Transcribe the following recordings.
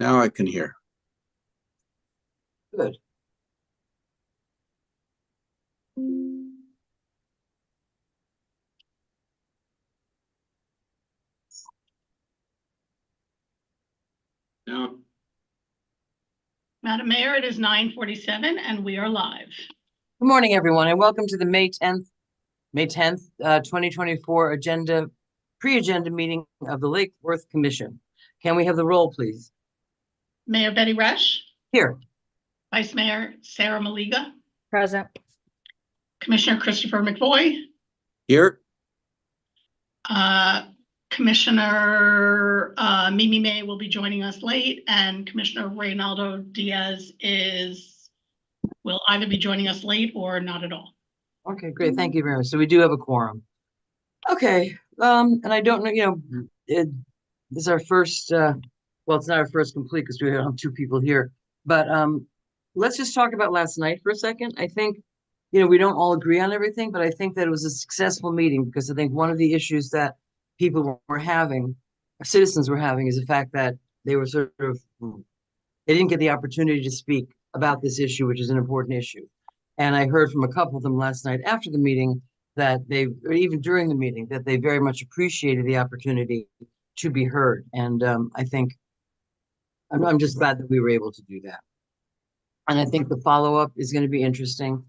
Now I can hear. Good. Now, Madam Mayor, it is 9:47 and we are live. Good morning, everyone, and welcome to the May 10th, 2024 pre-agenda meeting of the Lake Worth Commission. Can we have the roll, please? Mayor Betty Resch, Here. Vice Mayor Sarah Maliga, Present. Commissioner Christopher McVoy, here. Commissioner Mimi May will be joining us late, and Commissioner Reynaldo Diaz will either be joining us late or not at all. Okay, great. Thank you very much. So we do have a quorum. Okay, and I don't know, this is our first, well, it's not our first complete because we have two people here, but let's just talk about last night for a second. I think, we don't all agree on everything, but I think that it was a successful meeting because I think one of the issues that people were having, citizens were having, is the fact that they were they didn't get the opportunity to speak about this issue, which is an important issue. And I heard from a couple of them last night after the meeting that or even during the meeting, that they very much appreciated the opportunity to be heard. And I think I'm just glad that we were able to do that. And I think the follow-up is going to be interesting.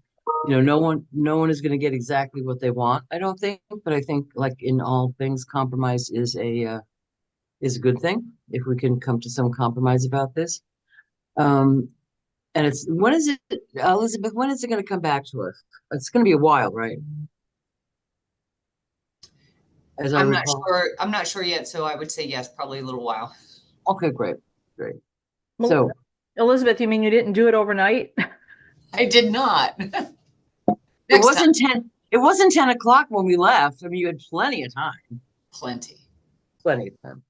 No one is going to get exactly what they want, I don't think, but I think, like in all things, compromise is a good thing if we can come to some compromise about this. And when is it, Elizabeth, when is it going to come back to us? It's going to be a while, right? As I I'm not recall. sure. I'm not sure yet, so I would say yes, probably a little while. Okay, great. Well, So, Elizabeth, you mean you didn't do it overnight? I did not. it wasn't 10 o'clock when we left. I mean, you had plenty of time. Plenty. Plenty of time.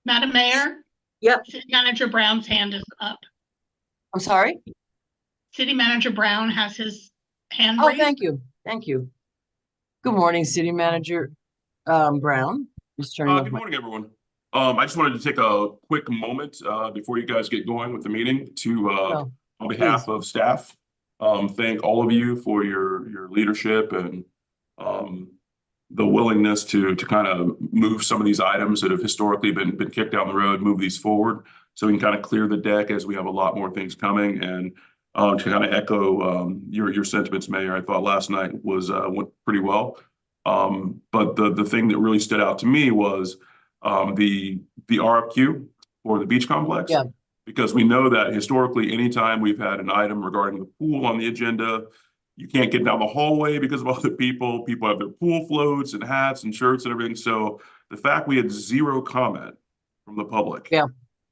Madam Mayor? Yep. City Manager Brown's hand is up. I'm sorry? City Manager Brown has his hand Oh, raised. thank you. Thank you. Good morning, City Manager Brown. Good morning, everyone. I just wanted to take a quick moment before you guys get going with the meeting to, on behalf of staff, thank all of you for your leadership and the willingness to kind of move some of these items that have historically been kicked down the road, move these forward, so we can kind of clear the deck as we have a lot more things coming. And to kind of echo your sentiments, Mayor, I thought last night went pretty well. But the thing that really stood out to me was the RFQ for the beach complex. Yeah. Because we know that historically, anytime we've had an item regarding the pool on the agenda, you can't get down the hallway because of all the people. People have their pool floats and hats and shirts and everything. So the fact we had zero comment from the public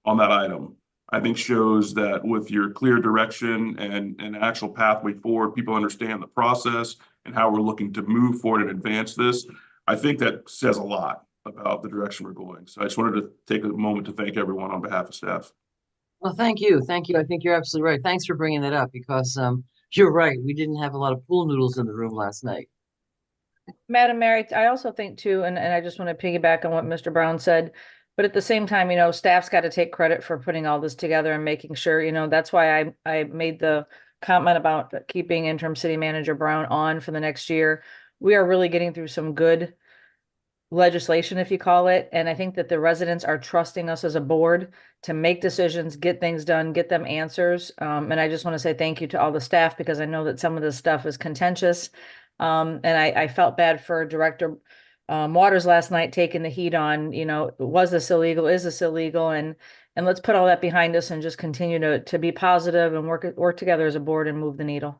on that item, I think shows that with your clear direction and actual pathway forward, people understand the process and how we're looking to move forward and advance this. I think that says a lot about the direction we're going. So I just wanted to take a moment to thank everyone on behalf of staff. Well, thank you. Thank you. I think you're absolutely right. Thanks for bringing that up because you're right. We didn't have a lot of pool noodles in the room last night. Madam Mayor, I also think too, and I just want to piggyback on what Mr. Brown said, but at the same time, staff's got to take credit for putting all this together and making sure, that's why I made the comment about keeping interim city manager Brown on for the next year. We are really getting through some good legislation, if you call it. And I think that the residents are trusting us as a board to make decisions, get things done, get them answers. And I just want to say thank you to all the staff because I know that some of this stuff is contentious. And I felt bad for Director Waters last night taking the heat on, was this illegal? Is this illegal? And let's put all that behind us and just continue to be positive and work together as a board and move the needle.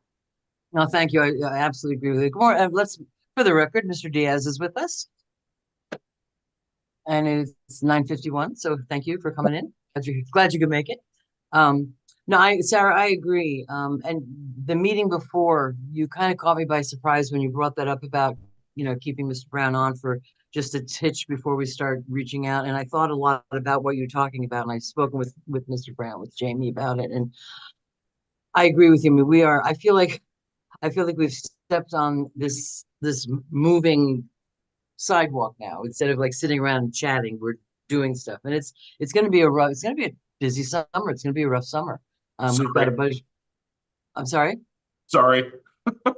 No, thank you. I absolutely agree with you. Good morning. For the record, Mr. Diaz is with us. And it's 9:51, so thank you for coming in. Glad you could make it. No, Sarah, I agree. And the meeting before, you kind of caught me by surprise when you brought that up about, keeping Mr. Brown on for just a titch before we start reaching out. And I thought a lot about what you're talking about, and I've spoken with Mr. Brown, with Jamie about it. And I agree with you. I mean, I feel like we've stepped on this moving sidewalk now. Instead of like sitting around and chatting, we're doing stuff, and it's going to be busy summer. It's gonna be a rough summer. We've got a Sorry. budget. I'm sorry? Sorry.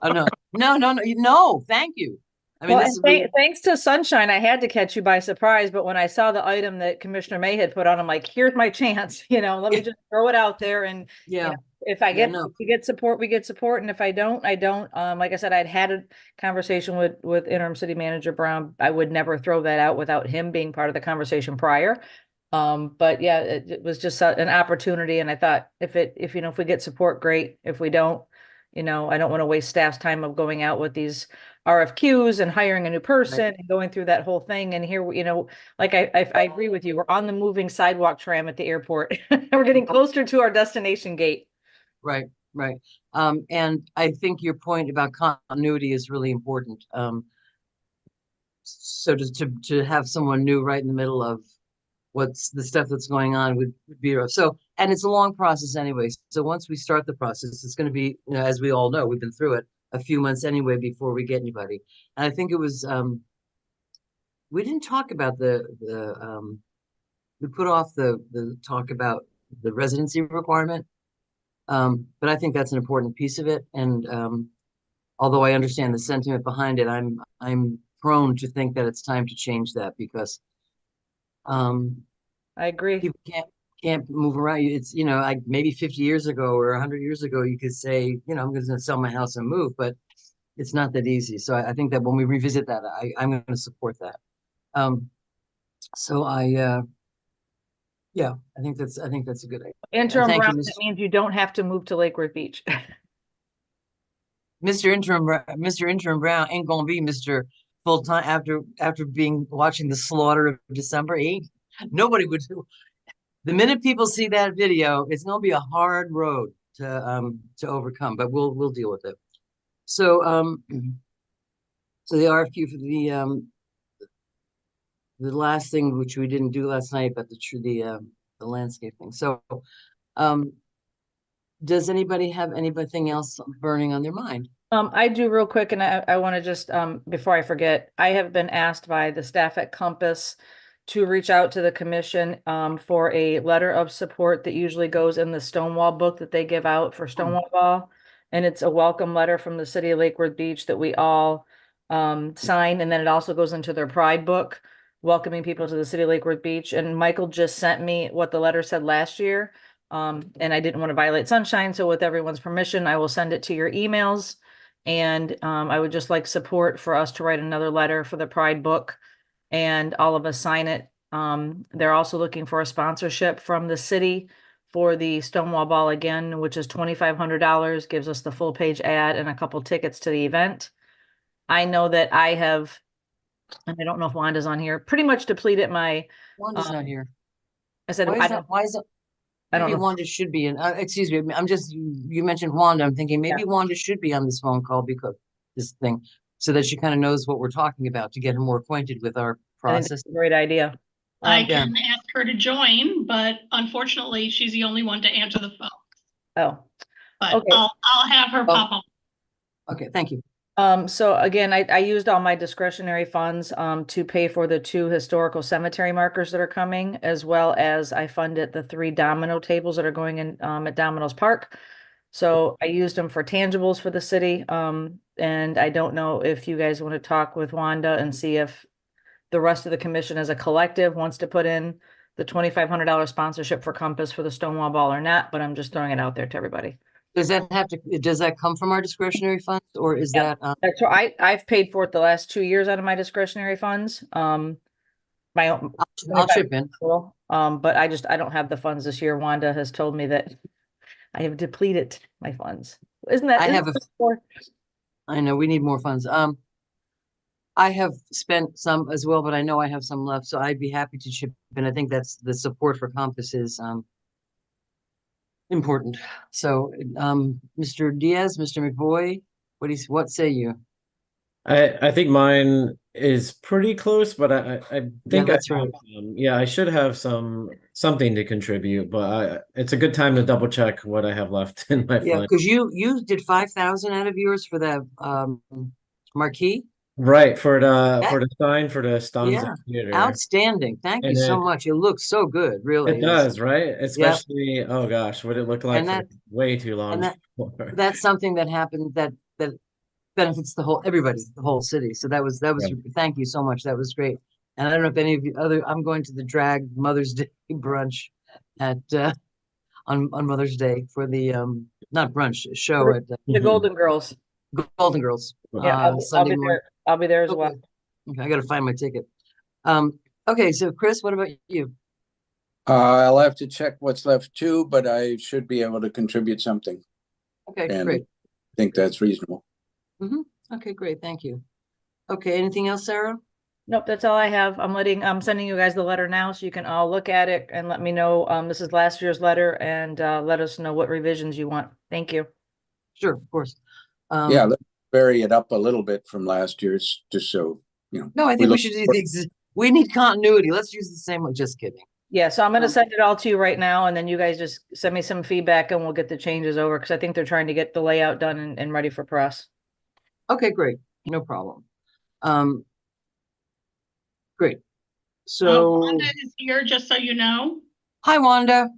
Oh, no, thank you. I mean, Well, this and is, thanks to Sunshine, I had to catch you by surprise, but when I saw the item that Commissioner May had put on, I'm like, here's my chance, let me just throw it out there and yeah, if I Yeah, get, no. if we get support, we get support, and if I don't, I don't. Like I said, I'd had a conversation with interim city manager Brown. I would never throw that out without him being part of the conversation prior. But yeah, it was just an opportunity, and I thought if we get support, great. If we don't, I don't want to waste staff's time of going out with these RFQs and hiring a new person and going through that whole thing. And here, like I agree with you. We're on the moving sidewalk tram at the airport. We're getting closer to our destination gate. right. And I think your point about continuity is really important. So to have someone new right in the middle of what's the stuff that's going on would be rough. So, and it's a long process anyway. So once we start the process, it's going to be, as we all know, we've been through it a few months anyway before we get anybody. And I think it was, we didn't talk about we put off the talk about the residency requirement. But I think that's an important piece of it. And although I understand the sentiment behind it, I'm prone to think that it's time to change that because I agree. people can't move around. It's, like maybe 50 years ago or 100 years ago, you could say, I'm going to sell my house and move, but it's not that easy. So I think that when we revisit that, I'm going to support that. So yeah, I think that's a good idea. Interim Thank you, Brown, that means you don't have to move to Lake Worth Beach. Mr. Interim Brown ain't gonna be Mr. Full time after watching the slaughter of December 8th. Nobody would do. The minute people see that video, it's gonna be a hard road to overcome, but we'll deal with it. So so the RFQ for the last thing which we didn't do last night, but the landscape thing. So does anybody have anything else burning on their mind? I do real quick, and I want to just, before I forget, I have been asked by the staff at Compass to reach out to the commission, for a letter of support that usually goes in the Stonewall book that they give out for Stonewall Ball. And it's a welcome letter from the city of Lake Worth Beach that we all, sign, and then it also goes into their Pride book, welcoming people to the city of Lake Worth Beach. And Michael just sent me what the letter said last year. And I didn't want to violate Sunshine, so with everyone's permission, I will send it to your emails. And I would just like support for us to write another letter for the Pride book and all of us sign it. They're also looking for a sponsorship from the city for the Stonewall Ball again, which is $2,500, gives us the full page ad and a couple tickets to the event. I know that I have, and I don't know if Wanda's on here, pretty much depleted my. Wanda's not here. I said, Why is it? I don't Maybe know. Wanda should be in, excuse me, you mentioned Wanda. I'm thinking maybe Wanda should be on this phone call because this thing, so that she kind of knows what we're talking about to get her more acquainted with our I think process. that's a great idea. I Yeah. can ask her to join, but unfortunately, she's the only one to answer the phone. Oh, But Okay. I'll have her pop up. Okay, thank you. so again, I used all my discretionary funds, to pay for the 2 historical cemetery markers that are coming, as well as I funded the 3 domino tables that are going in, at Domino's Park. So I used them for tangibles for the city. And I don't know if you guys want to talk with Wanda and see if the rest of the commission as a collective wants to put in the $2,500 sponsorship for Compass for the Stonewall Ball or not, but I'm just throwing it out there to everybody. Does that come from our discretionary funds or is Yeah. that, That's what I've paid for it the last 2 years out of my discretionary funds. My own. I'll chip in. But I don't have the funds this year. Wanda has told me that I have depleted my funds. Isn't that? I know we need more funds. I have spent some as well, but I know I have some left, so I'd be happy to chip in. I think that's the support for Compass is important. So, Mr. Diaz, Mr. McVoy, what say you? I think mine is pretty close, but I think that's I right. have, I should have something to contribute, but it's a good time to double check what I have left in my Yeah, fund. because you did 5,000 out of yours for the marquee. Right, for the sign for the Stunza Yeah, Theater. outstanding. Thank you And so it- much. It looks so good, really. It does, right? Especially, oh gosh, what it looked like And for that- way too long And that before. that's something that happened that benefits everybody, the whole city. So that was Right. thank you so much. That was great. And I don't know if any of you I'm going to the drag Mother's Day brunch at on Mother's Day for the not brunch show at The Mhm. Golden Girls. Golden Girls Yeah, I'll Sunday be morning. there. I'll be there as Okay. well. Okay, I got to find my ticket. Okay, so Chris, what about you? I'll have to check what's left too, but I should be able to contribute something. Okay, And great. I think that's reasonable. Okay, great. Thank you. Okay, anything else, Sarah? Nope, that's all I have. I'm sending you guys the letter now so you can all look at it and let me know. This is last year's letter and let us know what revisions you want. Thank you. Sure, of course. Yeah, let's vary it up a little bit from last year's, just so, No, I think we look should do for- we need continuity. Let's use the same one. Just kidding. Yeah, so I'm gonna Um, send it all to you right now and then you guys just send me some feedback and we'll get the changes over because I think they're trying to get the layout done and ready for press. Okay, great. No problem. Great. So, Wanda is here, just so you know. hi, Wanda.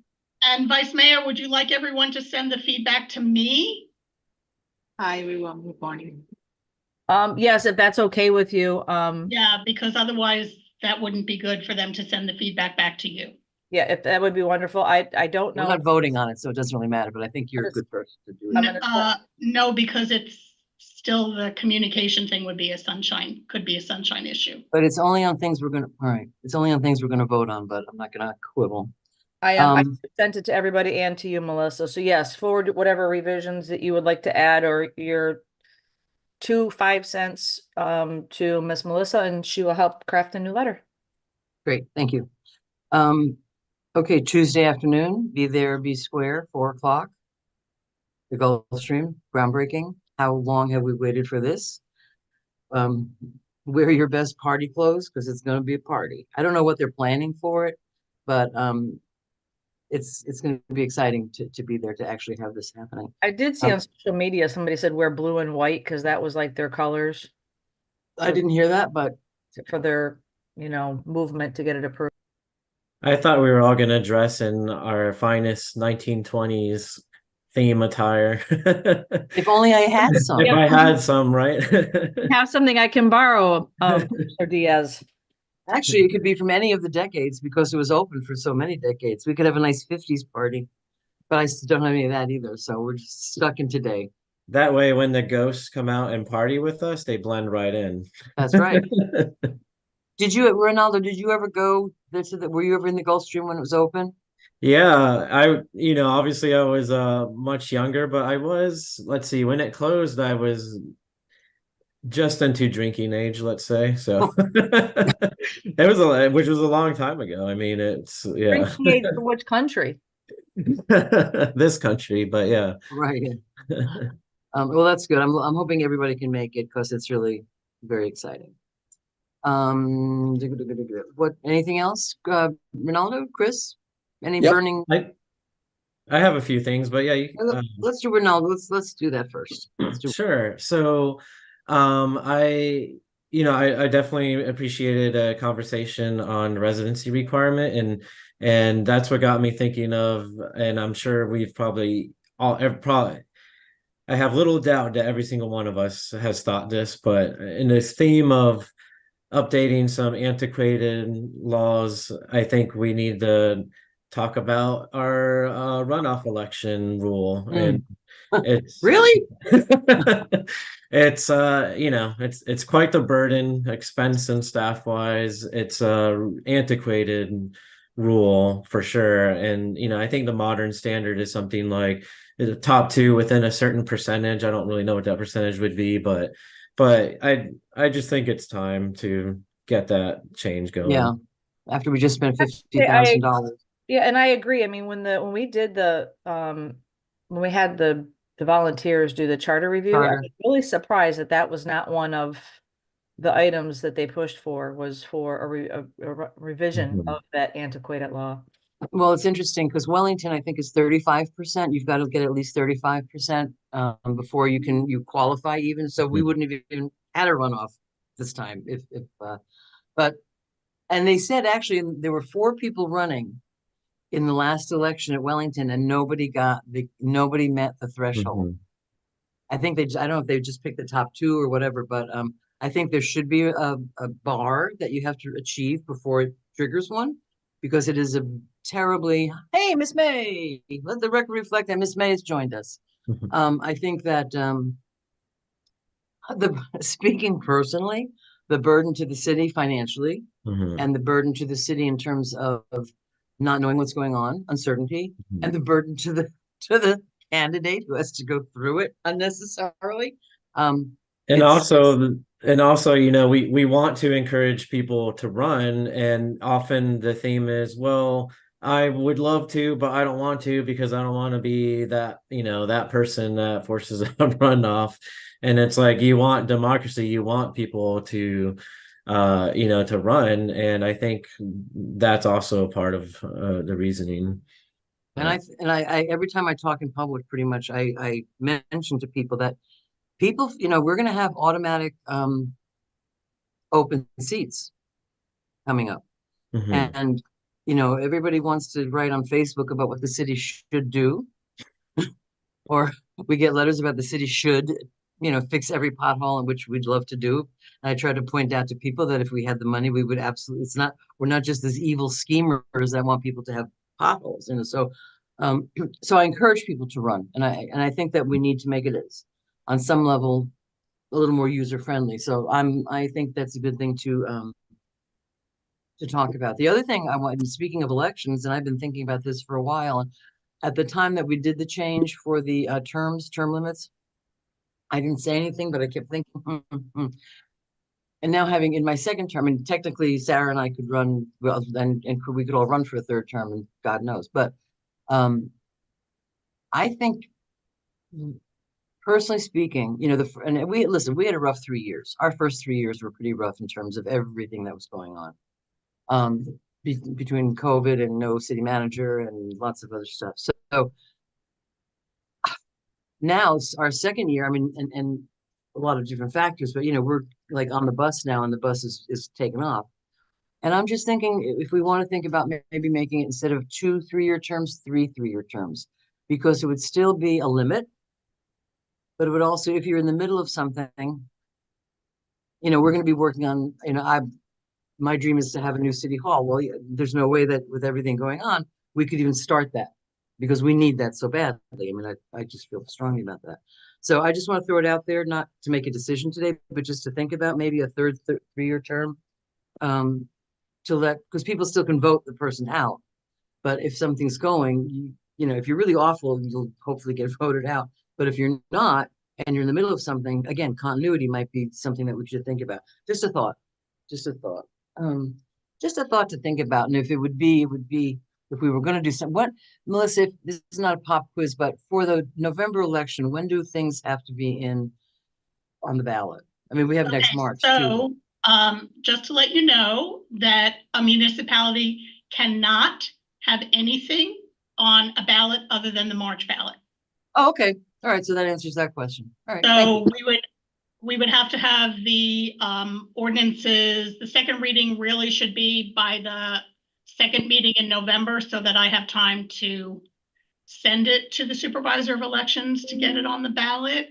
And Vice Mayor, would you like everyone to send the feedback to me? Hi, everyone. Good morning. Yes, if that's okay with you. Yeah, because otherwise that wouldn't be good for them to send the feedback back to you. Yeah, if that would be wonderful. I don't We're know. not voting on it, so it doesn't really matter, but I think you're a good person to do I'm it. gonna send- No, because it's still the communication thing could be a sunshine issue. But it's only on things all right. It's only on things we're gonna vote on, but I'm not gonna quibble. I Um, sent it to everybody and to you, Melissa. So yes, forward whatever revisions that you would like to add or your 5 cents to Miss Melissa and she will help craft a new letter. Great, thank you. Okay, Tuesday afternoon, be there, be square, 4 o'clock. The Gulfstream, groundbreaking. How long have we waited for this? Wear your best party clothes because it's going to be a party. I don't know what they're planning for it, but it's going to be exciting to be there to actually have this happening. I did see on social media, somebody said wear blue and white because that was like their colors I didn't hear that, but for their, movement to get it approved. I thought we were all gonna dress in our finest 1920s theme attire. if only I had some. If I had some, right? Have something I can borrow, Mr. Diaz. Actually, it could be from any of the decades because it was open for so many decades. We could have a nice 50s party, but I still don't have any of that either. So we're just stuck in today. That way, when the ghosts come out and party with us, they blend right in. That's right. Ronaldo, did you ever go were you ever in the Gulfstream when it was open? Yeah, obviously I was much younger, but I was, let's see, when it closed, I was just into drinking age, let's say. So which was a long time ago. I mean, it's Drinking age for which country? this country, but yeah. Right. Well, that's good. I'm hoping everybody can make it because it's really very exciting. What? Anything else? Ronaldo, Chris, any Yep. burning? I have a few things, but yeah, Let's do Ronaldo. Let's do that first. Sure. So, I definitely appreciated a conversation on residency requirement, and that's what got me thinking of, and I'm sure we've probably I have little doubt that every single one of us has thought this, but in this theme of updating some antiquated laws, I think we need to talk about our runoff election rule. And it's Really? it's it's quite the burden, expense and staff wise. It's a antiquated rule for sure. And I think the modern standard is something like the top two within a certain percentage. I don't really know what that percentage would be, but I just think it's time to get that change going. Yeah. After we just spent $50,000. Yeah, and I agree. I mean, when we did when we had the volunteers do the charter review, I was really surprised that was not one of the items that they pushed for was for a revision of that antiquated law. Well, it's interesting because Wellington, I think, is 35%. You've got to get at least 35% before you qualify even. So we wouldn't have even had a runoff this time, but, and they said actually there were 4 people running in the last election at Wellington and nobody met the threshold. Mhm. I think I don't know if they just picked the top 2 or whatever, but I think there should be a bar that you have to achieve before it triggers one, because it is a terribly, hey, Miss May, let the record reflect that Miss May has joined us. Mhm. I think that speaking personally, the burden to the city financially Mhm. and the burden to the city in terms of not knowing what's going on, uncertainty, Mhm. and the burden to the candidate who has to go through it unnecessarily. And It's also, you know, we want to encourage people to run, and often the theme is, well, I would love to, but I don't want to because I don't want to be that, you know, that person that forces a runoff. And it's like, you want democracy, you want people to you know, to run, and I think that's also a part of the reasoning. and I every time I talk in public, pretty much I mention to people that people, you know, we're going to have automatic open seats coming up. Mhm. And, you know, everybody wants to write on Facebook about what the city should do, or we get letters about the city should, you know, fix every pothole, which we'd love to do. And I try to point out to people that if we had the money, we would absolutely, we're not just these evil schemers that want people to have potholes, you know, so I encourage people to run. And I think that we need to make it on some level, a little more user friendly. So I think that's a good thing to talk about. The other thing I want, speaking of elections, and I've been thinking about this for a while, and at the time that we did the change for the term limits, I didn't say anything, but I kept thinking, And now having in my second term, and technically Sarah and I could run, well, and we could all run for a 3rd term, and God knows, but I think personally speaking, you know, and we had a rough 3 years. Our first 3 years were pretty rough in terms of everything that was going on. Between COVID and no city manager and lots of other stuff. So now it's our second year. I mean, and a lot of different factors, but you know, we're like on the bus now, and the bus is taken off. And I'm just thinking, if we want to think about maybe making it, instead of 2 3-year terms, 3 3-year terms, because it would still be a limit, but it would also, if you're in the middle of something, you know, we're going to be working on, you know, my dream is to have a new city hall. Well, there's no way that with everything going on, we could even start that, because we need that so badly. I mean, I just feel strongly about that. So I just want to throw it out there, not to make a decision today, but just to think about maybe a 3-year term, to let, because people still can vote the person out. But if something's going, you know, if you're really awful, you'll hopefully get voted out. But if you're not, and you're in the middle of something, again, continuity might be something that we should think about. Just a thought. Just a thought. Just a thought to think about. And if it would be if we were going to do something. What, Melissa, if this is not a pop quiz, but for the November election, when do things have to be on the ballot? I mean, we have next March too. So, just to let you know that a municipality cannot have anything on a ballot other than the March ballot. Oh, okay. All right. So that answers that question. All right. So we would have to have the ordinances. The second reading really should be by the second meeting in November, so that I have time to send it to the supervisor of elections to get it on the ballot.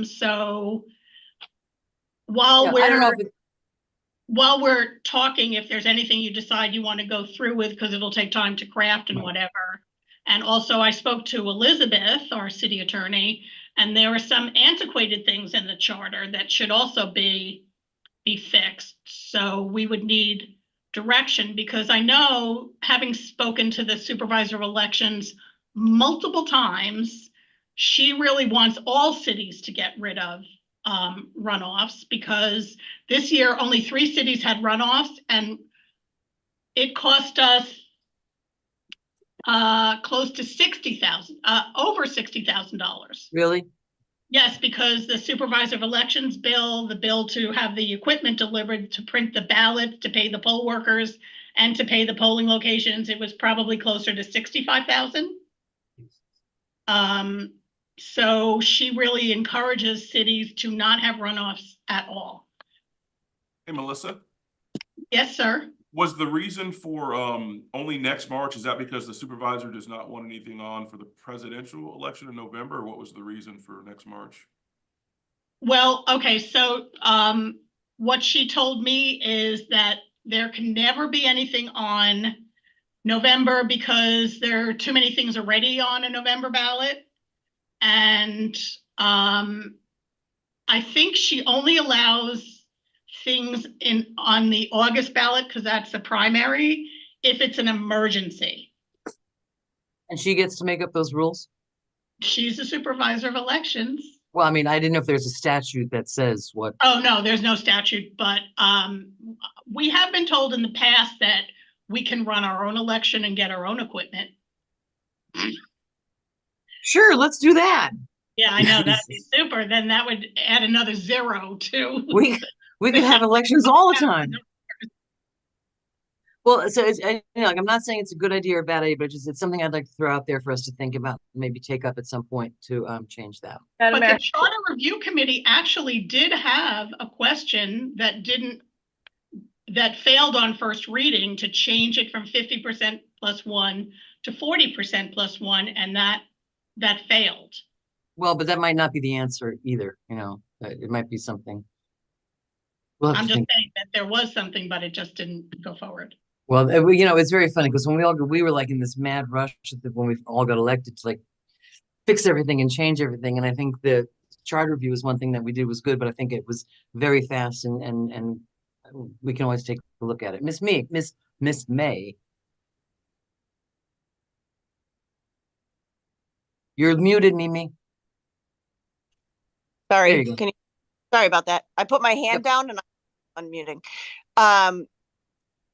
So while Yeah, I don't know if while we're talking, if there's anything you decide you want to go through with, because it'll take time to craft and whatever. And also I spoke to Elizabeth, our city attorney, and there are some antiquated things in the charter that should also be fixed. So we would need direction, because I know, having spoken to the supervisor of elections multiple times, she really wants all cities to get rid of runoffs, because this year only 3 cities had runoffs, and it cost us close to over $60,000. really. Yes, because the supervisor of elections bill, the bill to have the equipment delivered, to print the ballots, to pay the poll workers, and to pay the polling locations, it was probably closer to $65,000. So she really encourages cities to not have runoffs at all. Hey, Melissa, Yes, sir. was the reason for only next March, is that because the supervisor does not want anything on for the presidential election in November? Or what was the reason for next March? Well, okay, so what she told me is that there can never be anything on November because there are too many things already on a November ballot. And I think she only allows things on the August ballot because that's the primary, if it's an emergency. And she gets to make up those rules? She's the supervisor of elections. Well, I mean, I didn't know if there's a statute that says what. Oh, no, there's no statute, but we have been told in the past that we can run our own election and get our own equipment. Sure, let's do that. Yeah, I know, that'd be super. Then that would add another 0 to. We could have elections all the time. Well, so it's, like, I'm not saying it's a good idea or a bad idea, but it's something I'd like to throw out there for us to think about, maybe take up at some point to change that. Madam But Mayor, the Charter Review Committee actually did have a question that failed on first reading to change it from 50% plus 1 to 40% plus 1, and that failed. Well, but that might not be the answer either, it might be something. We'll have I'm to just think. saying that there was something, but it just didn't go forward. Well, it's very funny because when we were like in this mad rush when we all got elected to like fix everything and change everything. And I think the charter review is one thing that we did was good, but I think it was very fast and we can always take a look at it. Miss May. You're muted, Mimi. There Sorry, you go. sorry about that. I put my hand down and I'm unmuting.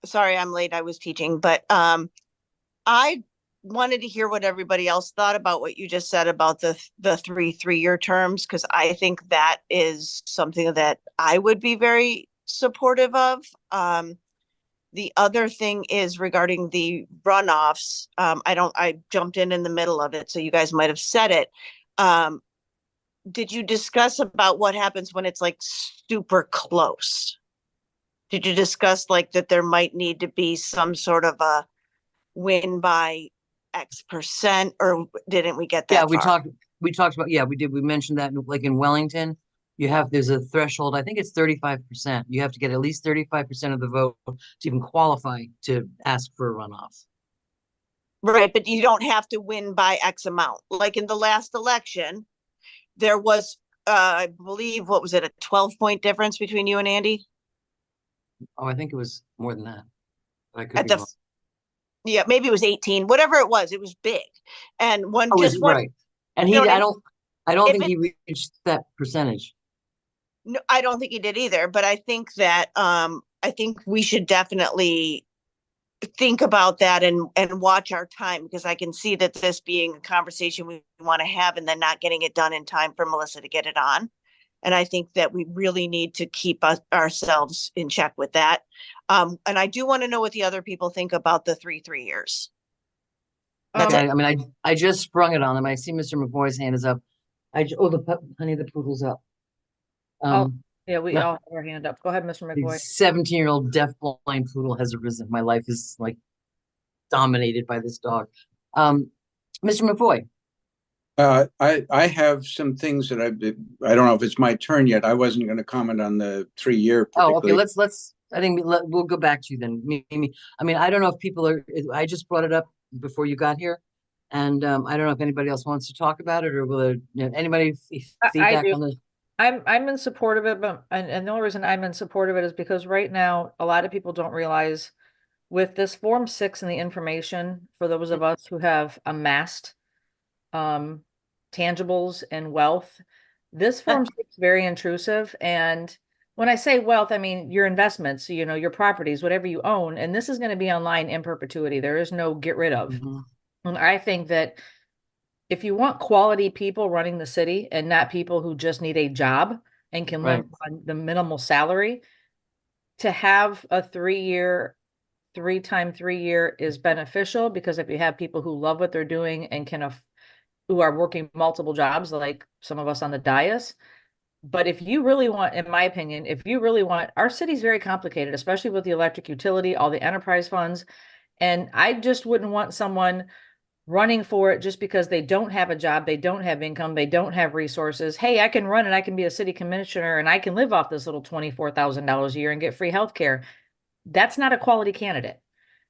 Sorry, I'm late. I was teaching, but I wanted to hear what everybody else thought about what you just said about the 3-3-year terms, because I think that is something that I would be very supportive of. The other thing is regarding the runoffs. I jumped in the middle of it, so you guys might have said it. Did you discuss about what happens when it's like super close? Did you discuss like that there might need to be some sort of a win by X%, or didn't we get that? Yeah, we talked about, we did. We mentioned that like in Wellington, there's a threshold. I think it's 35%. You have to get at least 35% of the vote to even qualify to ask for a runoff. Right, but you don't have to win by X amount. Like in the last election, there was, I believe, what was it, a 12-point difference between you and Andy? Oh, I think it was more than that. I could be wrong. Yeah, maybe it was 18, whatever it was big. And right. And I don't think he reached that percentage. No, I don't think he did either, but I think that I think we should definitely think about that and watch our time, because I can see that this being a conversation we want to have and then not getting it done in time for Melissa to get it on. And I think that we really need to keep ourselves in check with that. And I do want to know what the other people think about the 3 years. I just sprung it on them. I see Mr. McVoy's hand is up. Honey, the poodle's up. yeah, we all have our hand up. Go ahead, Mr. The McVoy. 17-year-old deaf-blind poodle has arisen. My life is like dominated by this dog. Mr. McVoy. I have some things that I don't know if it's my turn yet. I wasn't going to comment on the 3-year. Oh, okay. We'll go back to you then. Mimi. I mean, I don't know if people are. I just brought it up before you got here, and I don't know if anybody else wants to talk about it, or will anybody feedback on this? I'm in support of it, but and the only reason I'm in support of it is because right now a lot of people don't realize with this Form 6 and the information for those of us who have amassed tangibles and wealth, this Form 6 is very intrusive. And when I say wealth, I mean your investments, your properties, whatever you own, and this is going to be online in perpetuity. There is no get rid of. Mm-hmm. And I think that if you want quality people running the city and not people who just need a job and can live on the minimal salary, to have a 3-year, 3-time-3-year is beneficial, because if you have people who love what they're doing and who are working multiple jobs, like some of us on the dais, But if you really want, in my opinion, if you really want, our city's very complicated, especially with the electric utility, all the enterprise funds. And I just wouldn't want someone running for it just because they don't have a job, they don't have income, they don't have resources. Hey, I can run and I can be a city commissioner and I can live off this little $24,000 a year and get free healthcare. That's not a quality candidate.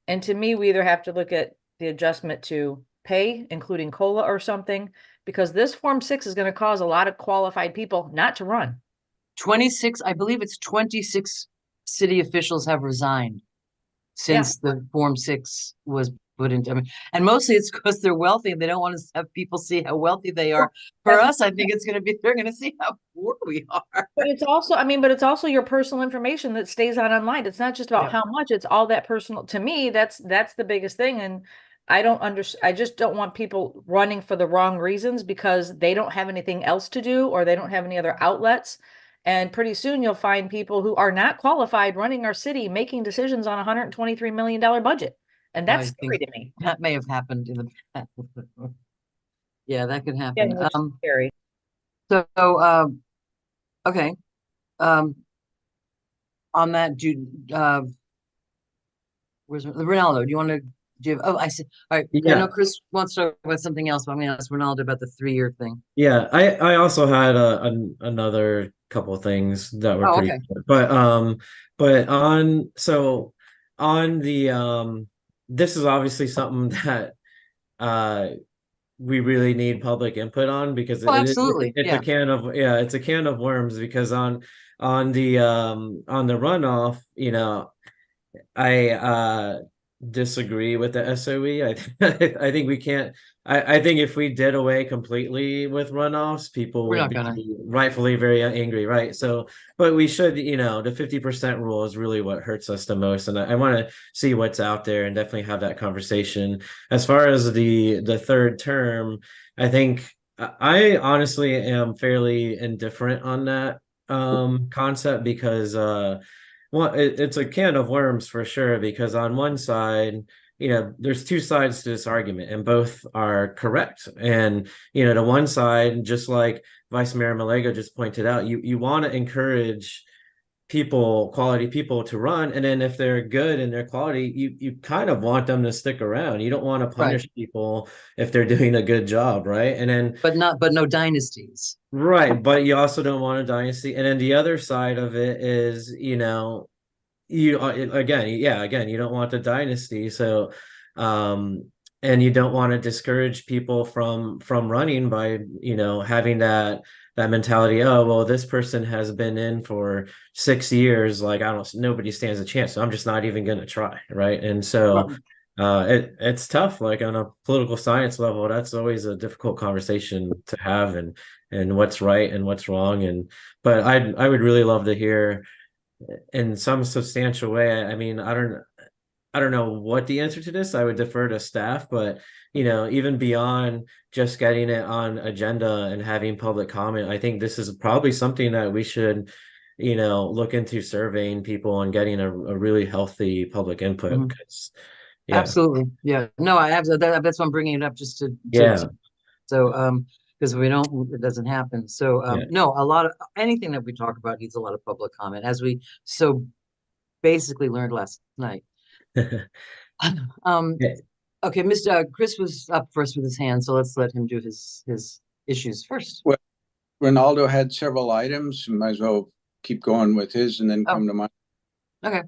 And to me, we either have to look at the adjustment to pay, including COLA or something, because this Form 6 is going to cause a lot of qualified people not to run. 26, I believe it's 26 city officials have resigned since the Form 6 was put into, I mean, and mostly it's because they're wealthy and they don't want to have people see how wealthy they are. For us, I think it's going to be, they're going to see how poor we are. But it's also, I mean, but it's also your personal information that stays on online. It's not just about Yeah. how much, it's all that personal. To me, that's the biggest thing. And I just don't want people running for the wrong reasons because they don't have anything else to do or they don't have any other outlets. And pretty soon you'll find people who are not qualified running our city, making decisions on a $123 million budget. And that's scary to me. That may have happened in the past. Yeah, that could Yeah, happen. which is scary. So, okay. On that, where's Ronaldo? Do you want to give? Oh, I see. All right. I Yeah. know Chris wants to talk about something else, but I'm going to ask Ronaldo about the 3-year thing. Yeah, I also had another couple things that were Oh, pretty okay. good. But on the this is obviously something that we really need public input on because Oh, absolutely. it's Yeah. it's a can of worms because on the runoff, you know, I disagree with the SOE. I think we can't. I think if we did away completely with runoffs, people We're would not be gonna. rightfully very angry, right? So, but we should, you know, the 50% rule is really what hurts us the most, and I want to see what's out there and definitely have that conversation. As far as the third term, I think I honestly am fairly indifferent on that concept because well, it's a can of worms for sure, because on one side, you know, there's two sides to this argument, and both are correct. And, you know, the one side, just like Vice Mayor Malego just pointed out, you want to encourage quality people to run. And then if they're good and they're quality, you kind of want them to stick around. You don't want to punish people if they're doing a good job, right? And then But no dynasties. right, but you also don't want a dynasty. And then the other side of it is, you know, again, you don't want the dynasty. So, and you don't want to discourage people from running by, you know, having that mentality. Oh, well, this person has been in for 6 years. Like, nobody stands a chance. So I'm just not even going to try. Right. And so, it's tough. Like on a political science level, that's always a difficult conversation to have, and what's right and what's wrong. But I would really love to hear in some substantial way. I mean, I don't know what the answer to this. I would defer to staff, but you know, even beyond just getting it on agenda and having public comment, I think this is probably something that we should, you know, look into surveying people and getting a really healthy public input. Because Absolutely. Yeah. No, I have that's why I'm bringing it up just to so because it doesn't happen. So no, a lot of anything that we talk about needs a lot of public comment, as we so basically learned last night. Okay, Mr. Chris was up first with his hand, so let's let him do his issues first. Well, Ronaldo had several items. Might as well keep going with his and then come to mine. Okay.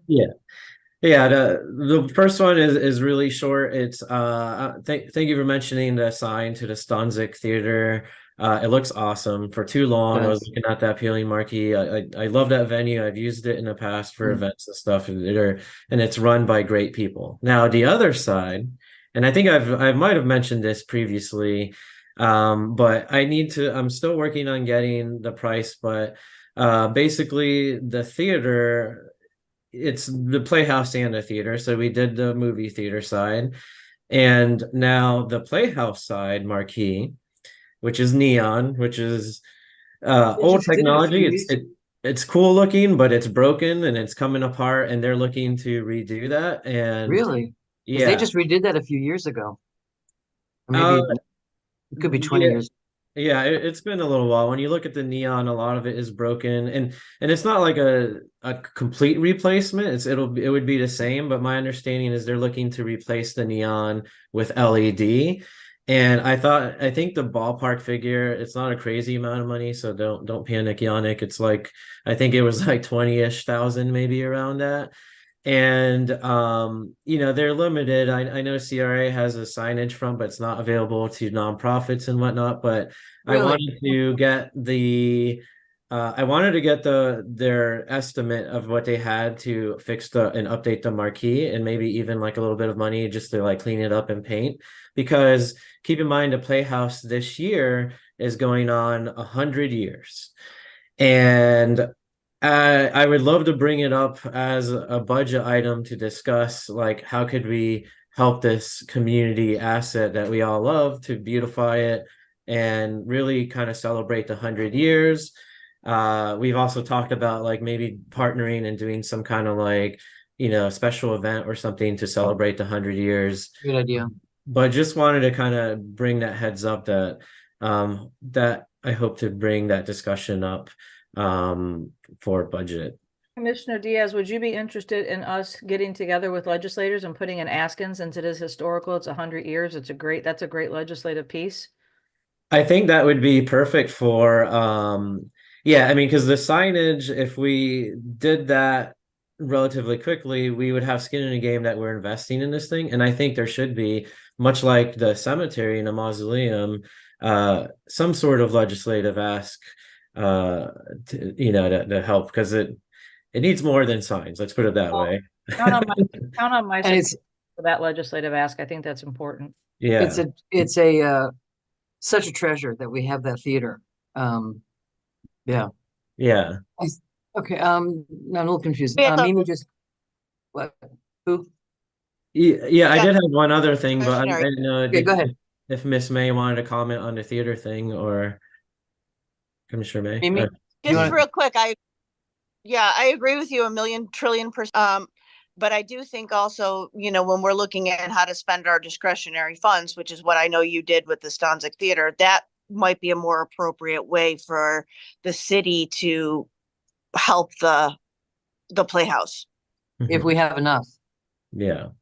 Yeah, the first one is really short. It's thank you for mentioning the sign to the Stanzik Theater. It looks awesome. For too long, I was looking at that peeling marquee. I love that venue. I've used it in the past for events and stuff, and it's run by great people. Now the other side, and I think I might have mentioned this previously, but I'm still working on getting the price. But basically, the theater, it's the Playhouse and the theater. So we did the movie theater side, and now the Playhouse side marquee, which is neon, which is old technology. It's cool looking, but it's broken and it's coming apart, and they're looking to redo that. And really, yeah, they just redid that a few years ago. Or maybe it could be 20 years. Yeah, it's been a little while. When you look at the neon, a lot of it is broken, and it's not like a complete replacement. It would be the same, but my understanding is they're looking to replace the neon with LED. And I think the ballpark figure, it's not a crazy amount of money, so don't panic, Yannick. It's like I think it was like 20-ish thousand, maybe around that. And they're limited. I know CRA has a signage front, but it's not available to nonprofits and whatnot. But I Really? wanted to get their estimate of what they had to fix and update the marquee, and maybe even like a little bit of money just to like clean it up and paint. Because keep in mind, the Playhouse this year is going on 100 years. And I would love to bring it up as a budget item to discuss, like, how could we help this community asset that we all love to beautify it and really kind of celebrate the 100 years. We've also talked about like maybe partnering and doing some kind of like, special event or something to celebrate the 100 years. Good idea. But just wanted to kind of bring that heads up that that I hope to bring that discussion up for budget. Commissioner Diaz, would you be interested in us getting together with legislators and putting an ask-ins into this historical? It's 100 years. That's a great legislative piece. I think that would be perfect for, yeah, I mean, because the signage, if we did that relatively quickly, we would have skin in the game that we're investing in this thing. And I think there should be, much like the cemetery and a mausoleum, some sort of legislative ask, to help, because it needs more than signs. Let's put it that way. Count on my And support for that legislative ask. I think that's important. Yeah. It's a such a treasure that we have that theater. Yeah. Yeah. Okay. I'm a little confused. Yeah, Mimi just what? Who? Yeah, I did have one other thing, but I Discretionary. didn't know Okay, go ahead. if Miss May wanted to comment on the theater thing, or Commissioner May. Mimi? Just wanna- real quick, I agree with you 1,000,000,000,000%. But I do think also, when we're looking at how to spend our discretionary funds, which is what I know you did with the Stanzik Theater, that might be a more appropriate way for the city to help the Playhouse. If we have enough. Yeah.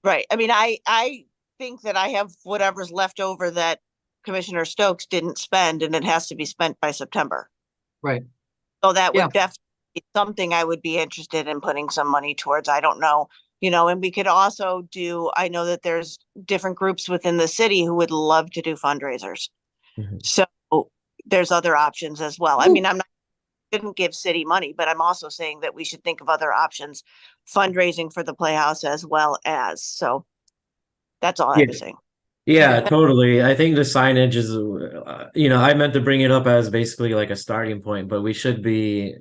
Right. I mean, I think that I have whatever's left over that Commissioner Stokes didn't spend, and it has to be spent by September. Right. So that Yeah. would definitely be something I would be interested in putting some money towards. I don't know, and we could also I know that there's different groups within the city who would love to do fundraisers. Mhm. So there's other options as well. I mean, didn't give city money, but I'm also saying that we should think of other options, fundraising for the Playhouse as well as. So that's all I was saying. Yeah, totally. I think the signage is, I meant to bring it up as basically like a starting point, but we should be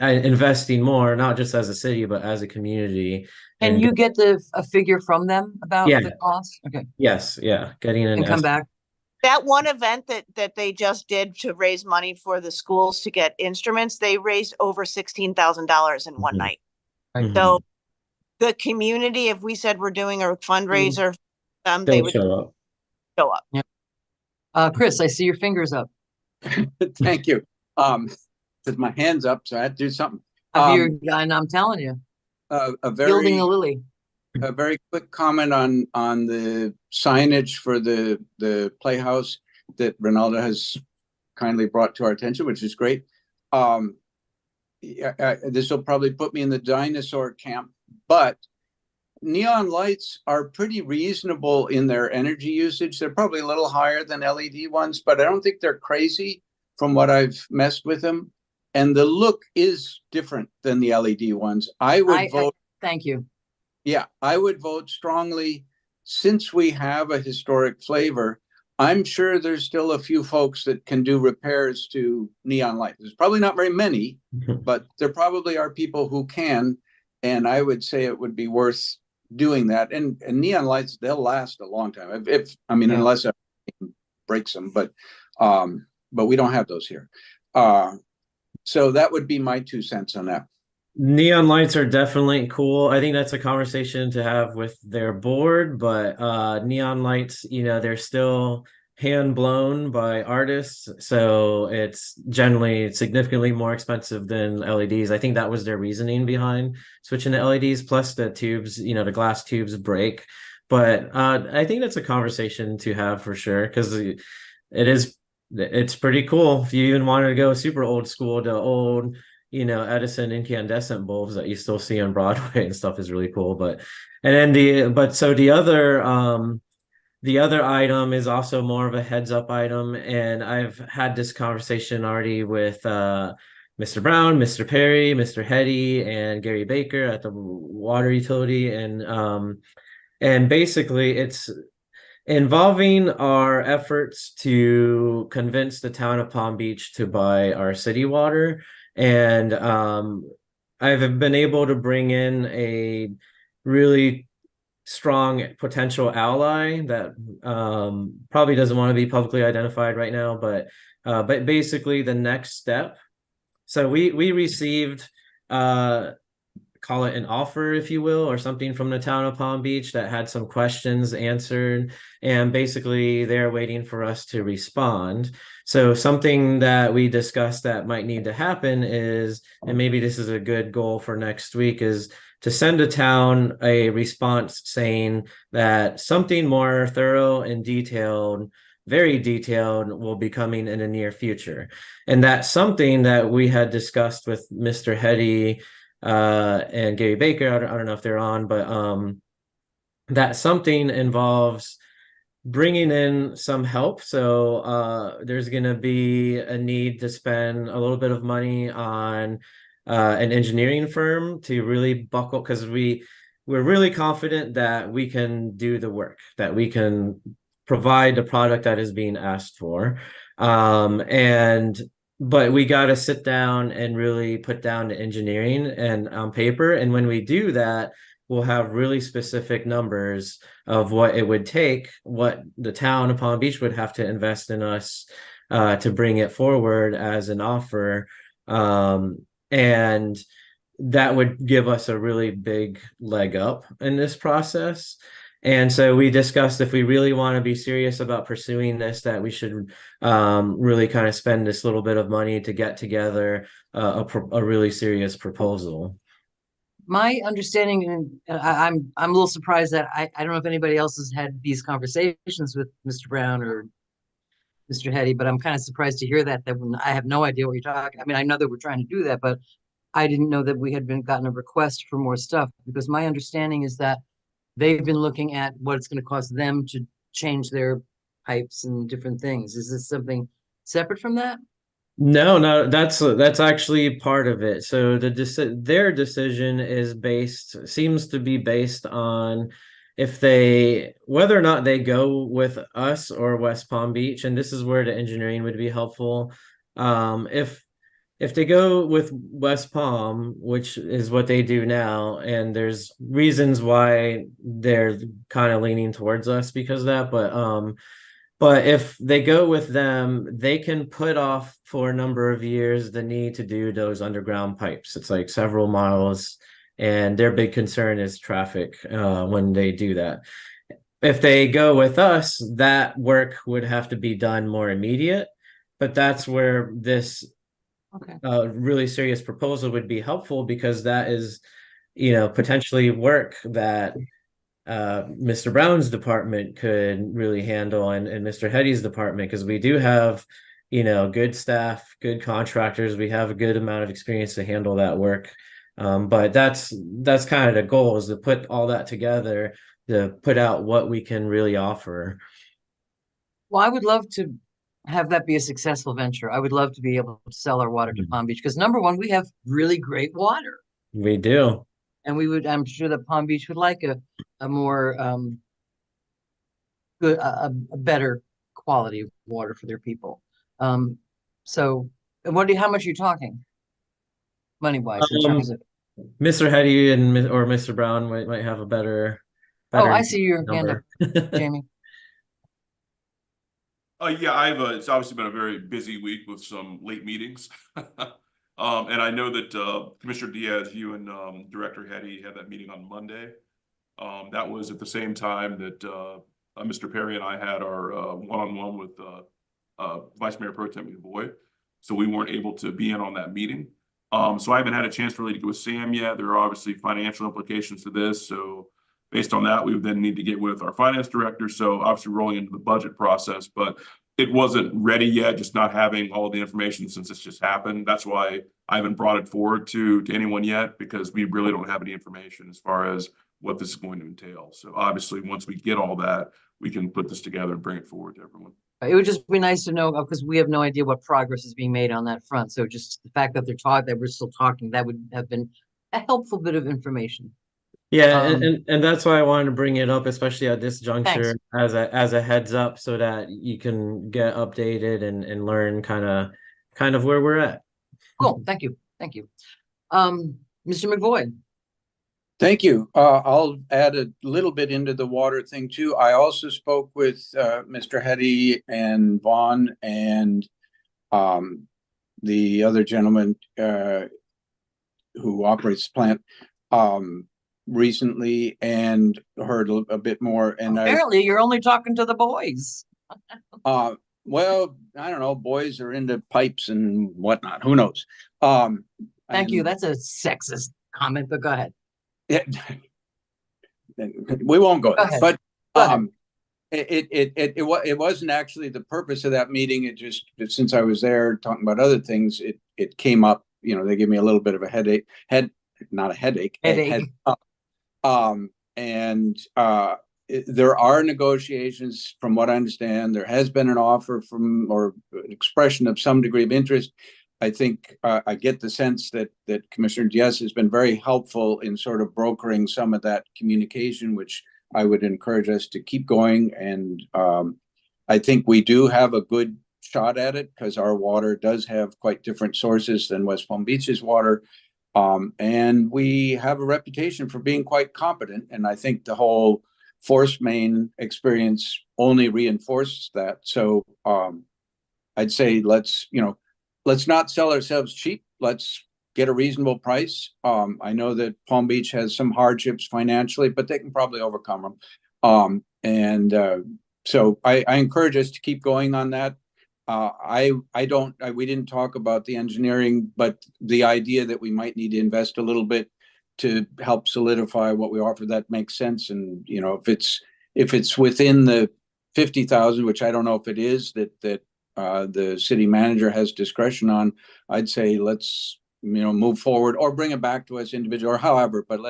investing more, not just as a city, but as a community. And you get a figure from them about Yeah. the cost? Okay. Yes, yeah, getting an And come back. That one event that they just did to raise money for the schools to get instruments, they raised over $16,000 in one Mhm. night. Right. Mhm. So the community, if we said we're doing a fundraiser, they They'll would show up. show up. Chris, I see your fingers up. Thank you. With my hands up, so I had to do something. And I'm telling you, A building the lily. very quick comment on the signage for the Playhouse that Ronaldo has kindly brought to our attention, which is great. This will probably put me in the dinosaur camp, but neon lights are pretty reasonable in their energy usage. They're probably a little higher than LED ones, but I don't think they're crazy from what I've messed with them. And the look is different than the LED ones. I would vote. Thank you. Yeah, I would vote strongly, since we have a historic flavor. I'm sure there's still a few folks that can do repairs to neon lights. There's probably not very many, but there probably are people who can. And I would say it would be worth doing that. And neon lights, they'll last a long time. Unless everything breaks them, but we don't have those here. So that would be my 2 cents on that. Neon lights are definitely cool. I think that's a conversation to have with their board, but neon lights, they're still hand blown by artists, so it's generally significantly more expensive than LEDs. I think that was their reasoning behind switching to LEDs. Plus the tubes, the glass tubes break. But I think that's a conversation to have for sure, because it's pretty cool. If you even wanted to go super old school, the old Edison incandescent bulbs that you still see on Broadway and stuff is really cool. But the other item is also more of a heads up item, and I've had this conversation already with Mr. Brown, Mr. Perry, Mr. Hetty, and Gary Baker at the water utility, and basically it's involving our efforts to convince the town of Palm Beach to buy our city water. And I've been able to bring in a really strong potential ally that probably doesn't want to be publicly identified right now, but basically the next step. So we received call it an offer, if you will, or something from the town of Palm Beach that had some questions answered, and basically they're waiting for us to respond. So something that we discussed that might need to happen is, and maybe this is a good goal for next week, is to send a town a response saying that something more thorough and detailed, very detailed, will be coming in the near future. And that's something that we had discussed with Mr. Hetty and Gary Baker. I don't know if they're on, but that something involves bringing in some help. So there's going to be a need to spend a little bit of money on an engineering firm to really buckle, because we're really confident that we can do the work, that we can provide the product that is being asked for. But we got to sit down and really put down the engineering and on paper. And when we do that, we'll have really specific numbers of what it would take, what the town of Palm Beach would have to invest in us to bring it forward as an offer. And that would give us a really big leg up in this process. And so we discussed, if we really want to be serious about pursuing this, that we should really kind of spend this little bit of money to get together a really serious proposal. My understanding, and I'm a little surprised that I don't know if anybody else has had these conversations with Mr. Brown or Mr. Hetty, but I'm kind of surprised to hear that when I have no idea what you're talking. I mean, I know that we're trying to do that, but I didn't know that we had gotten a request for more stuff, because my understanding is that they've been looking at what it's going to cost them to change their pipes and different things. Is this something separate from that? No, that's actually part of it. So their decision seems to be based on whether or not they go with us or West Palm Beach, and this is where the engineering would be helpful. If they go with West Palm, which is what they do now, and there's reasons why they're kind of leaning towards us because of that, but if they go with them, they can put off for a number of years the need to do those underground pipes. It's like several miles, and their big concern is traffic when they do that. If they go with us, that work would have to be done more immediate, but that's where this really serious proposal would be helpful, because that is, potentially work that Mr. Brown's department could really handle, and Mr. Hetty's department, because we do have, good staff, good contractors. We have a good amount of experience to handle that work. But that's kind of the goal, is to put all that together, to put out what we can really offer. Well, I would love to have that be a successful venture. I would love to be able to sell our water to Palm Beach, because number one, we have really great water. We do. And I'm sure that Palm Beach would like a more good, a better quality of water for their people. So how much are you talking money wise in terms of? Mr. Hetty or Mr. Brown might have a better Oh, I see your number. hand up, Jamie. Yeah, it's obviously been a very busy week with some late meetings. And I know that Commissioner Diaz, you and Director Hetty had that meeting on Monday. That was at the same time that Mr. Perry and I had our one-on-one with Vice Mayor Pro Tem Boyd. So we weren't able to be in on that meeting. So I haven't had a chance really to go with Sam yet. There are obviously financial implications to this. So based on that, we would then need to get with our finance director. So obviously rolling into the budget process, but it wasn't ready yet, just not having all the information since this just happened. That's why I haven't brought it forward to anyone yet, because we really don't have any information as far as what this is going to entail. So obviously, once we get all that, we can put this together and bring it forward to everyone. It would just be nice to know, because we have no idea what progress is being made on that front. So just the fact that that we're still talking, that would have been a helpful bit of information. Yeah, and that's why I wanted to bring it up, especially at this juncture, Thanks. as a heads up, so that you can get updated and learn kind of where we're at. Cool. Thank you. Thank you. Mr. McVoy. Thank you. I'll add a little bit into the water thing too. I also spoke with Mr. Hetty and Vaughn and the other gentleman who operates the plant recently, and heard a bit more. And Apparently, you're only talking to the boys. Well, I don't know. Boys are into pipes and whatnot. Who knows? Thank you. That's a sexist comment, but go ahead. Yeah, we won't go there, but it wasn't actually the purpose of that meeting. It just, since I was there talking about other things, it came up. You know, they gave me a little bit of a headache. Not a headache. Headache. There are negotiations, from what I understand. There has been an offer from, or an expression of some degree of interest. I think I get the sense that Commissioner Diaz has been very helpful in sort of brokering some of that communication, which I would encourage us to keep going. And I think we do have a good shot at it, because our water does have quite different sources than West Palm Beach's water. And we have a reputation for being quite competent. And I think the whole force main experience only reinforces that. So I'd say let's not sell ourselves cheap. Let's get a reasonable price. I know that Palm Beach has some hardships financially, but they can probably overcome them. So I encourage us to keep going on that. We didn't talk about the engineering, but the idea that we might need to invest a little bit to help solidify what we offer, that makes sense. And, you know, if it's within the 50,000, which I don't know if it is, that the city manager has discretion on, I'd say let's, move forward, or bring it back to us individually, or however, but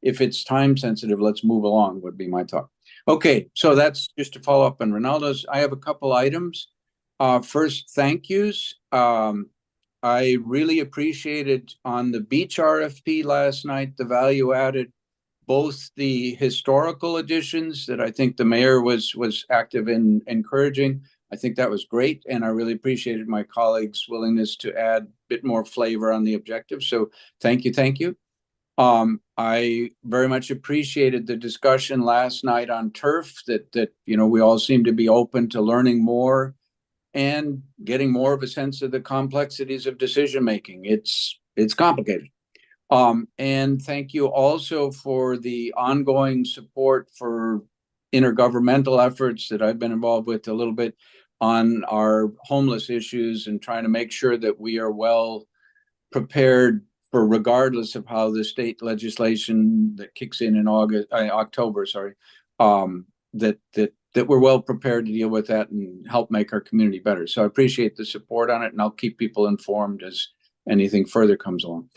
if it's time sensitive, let's move along, would be my thought. Okay, so that's just to follow up on Ronaldo's. I have a couple items. First, thank yous. I really appreciated on the beach RFP last night, the value added, both the historical additions that I think the mayor was active in encouraging. I think that was great, and I really appreciated my colleagues' willingness to add a bit more flavor on the objective. So thank you. I very much appreciated the discussion last night on turf, that we all seem to be open to learning more and getting more of a sense of the complexities of decision making. It's complicated. And thank you also for the ongoing support for intergovernmental efforts that I've been involved with a little bit on our homeless issues, and trying to make sure that we are well prepared for, regardless of how the state legislation that kicks in October, that we're well prepared to deal with that and help make our community better. So I appreciate the support on it, and I'll keep people informed as anything further comes along.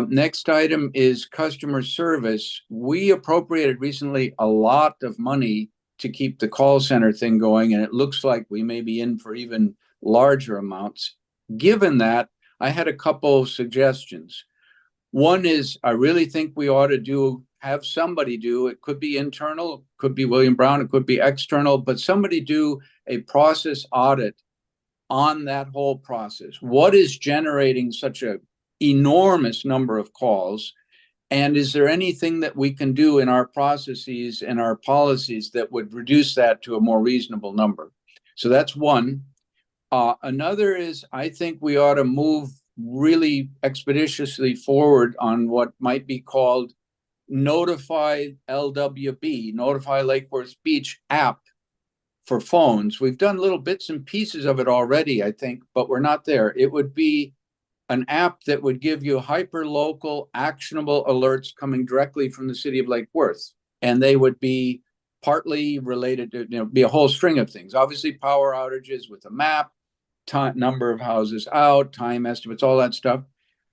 Next item is customer service. We appropriated recently a lot of money to keep the call center thing going, and it looks like we may be in for even larger amounts. Given that, I had a couple of suggestions. One is, I really think we ought to have somebody do, it could be internal, could be William Brown, it could be external, but somebody do a process audit on that whole process. What is generating such an enormous number of calls? And is there anything that we can do in our processes and our policies that would reduce that to a more reasonable number? So that's one. Another is, I think we ought to move really expeditiously forward on what might be called Notify LWB, Notify Lake Worth Beach app for phones. We've done little bits and pieces of it already, I think, but we're not there. It would be an app that would give you hyper local actionable alerts coming directly from the city of Lake Worth. And they would be partly related to, be a whole string of things. Obviously, power outages with a map, number of houses out, time estimates, all that stuff.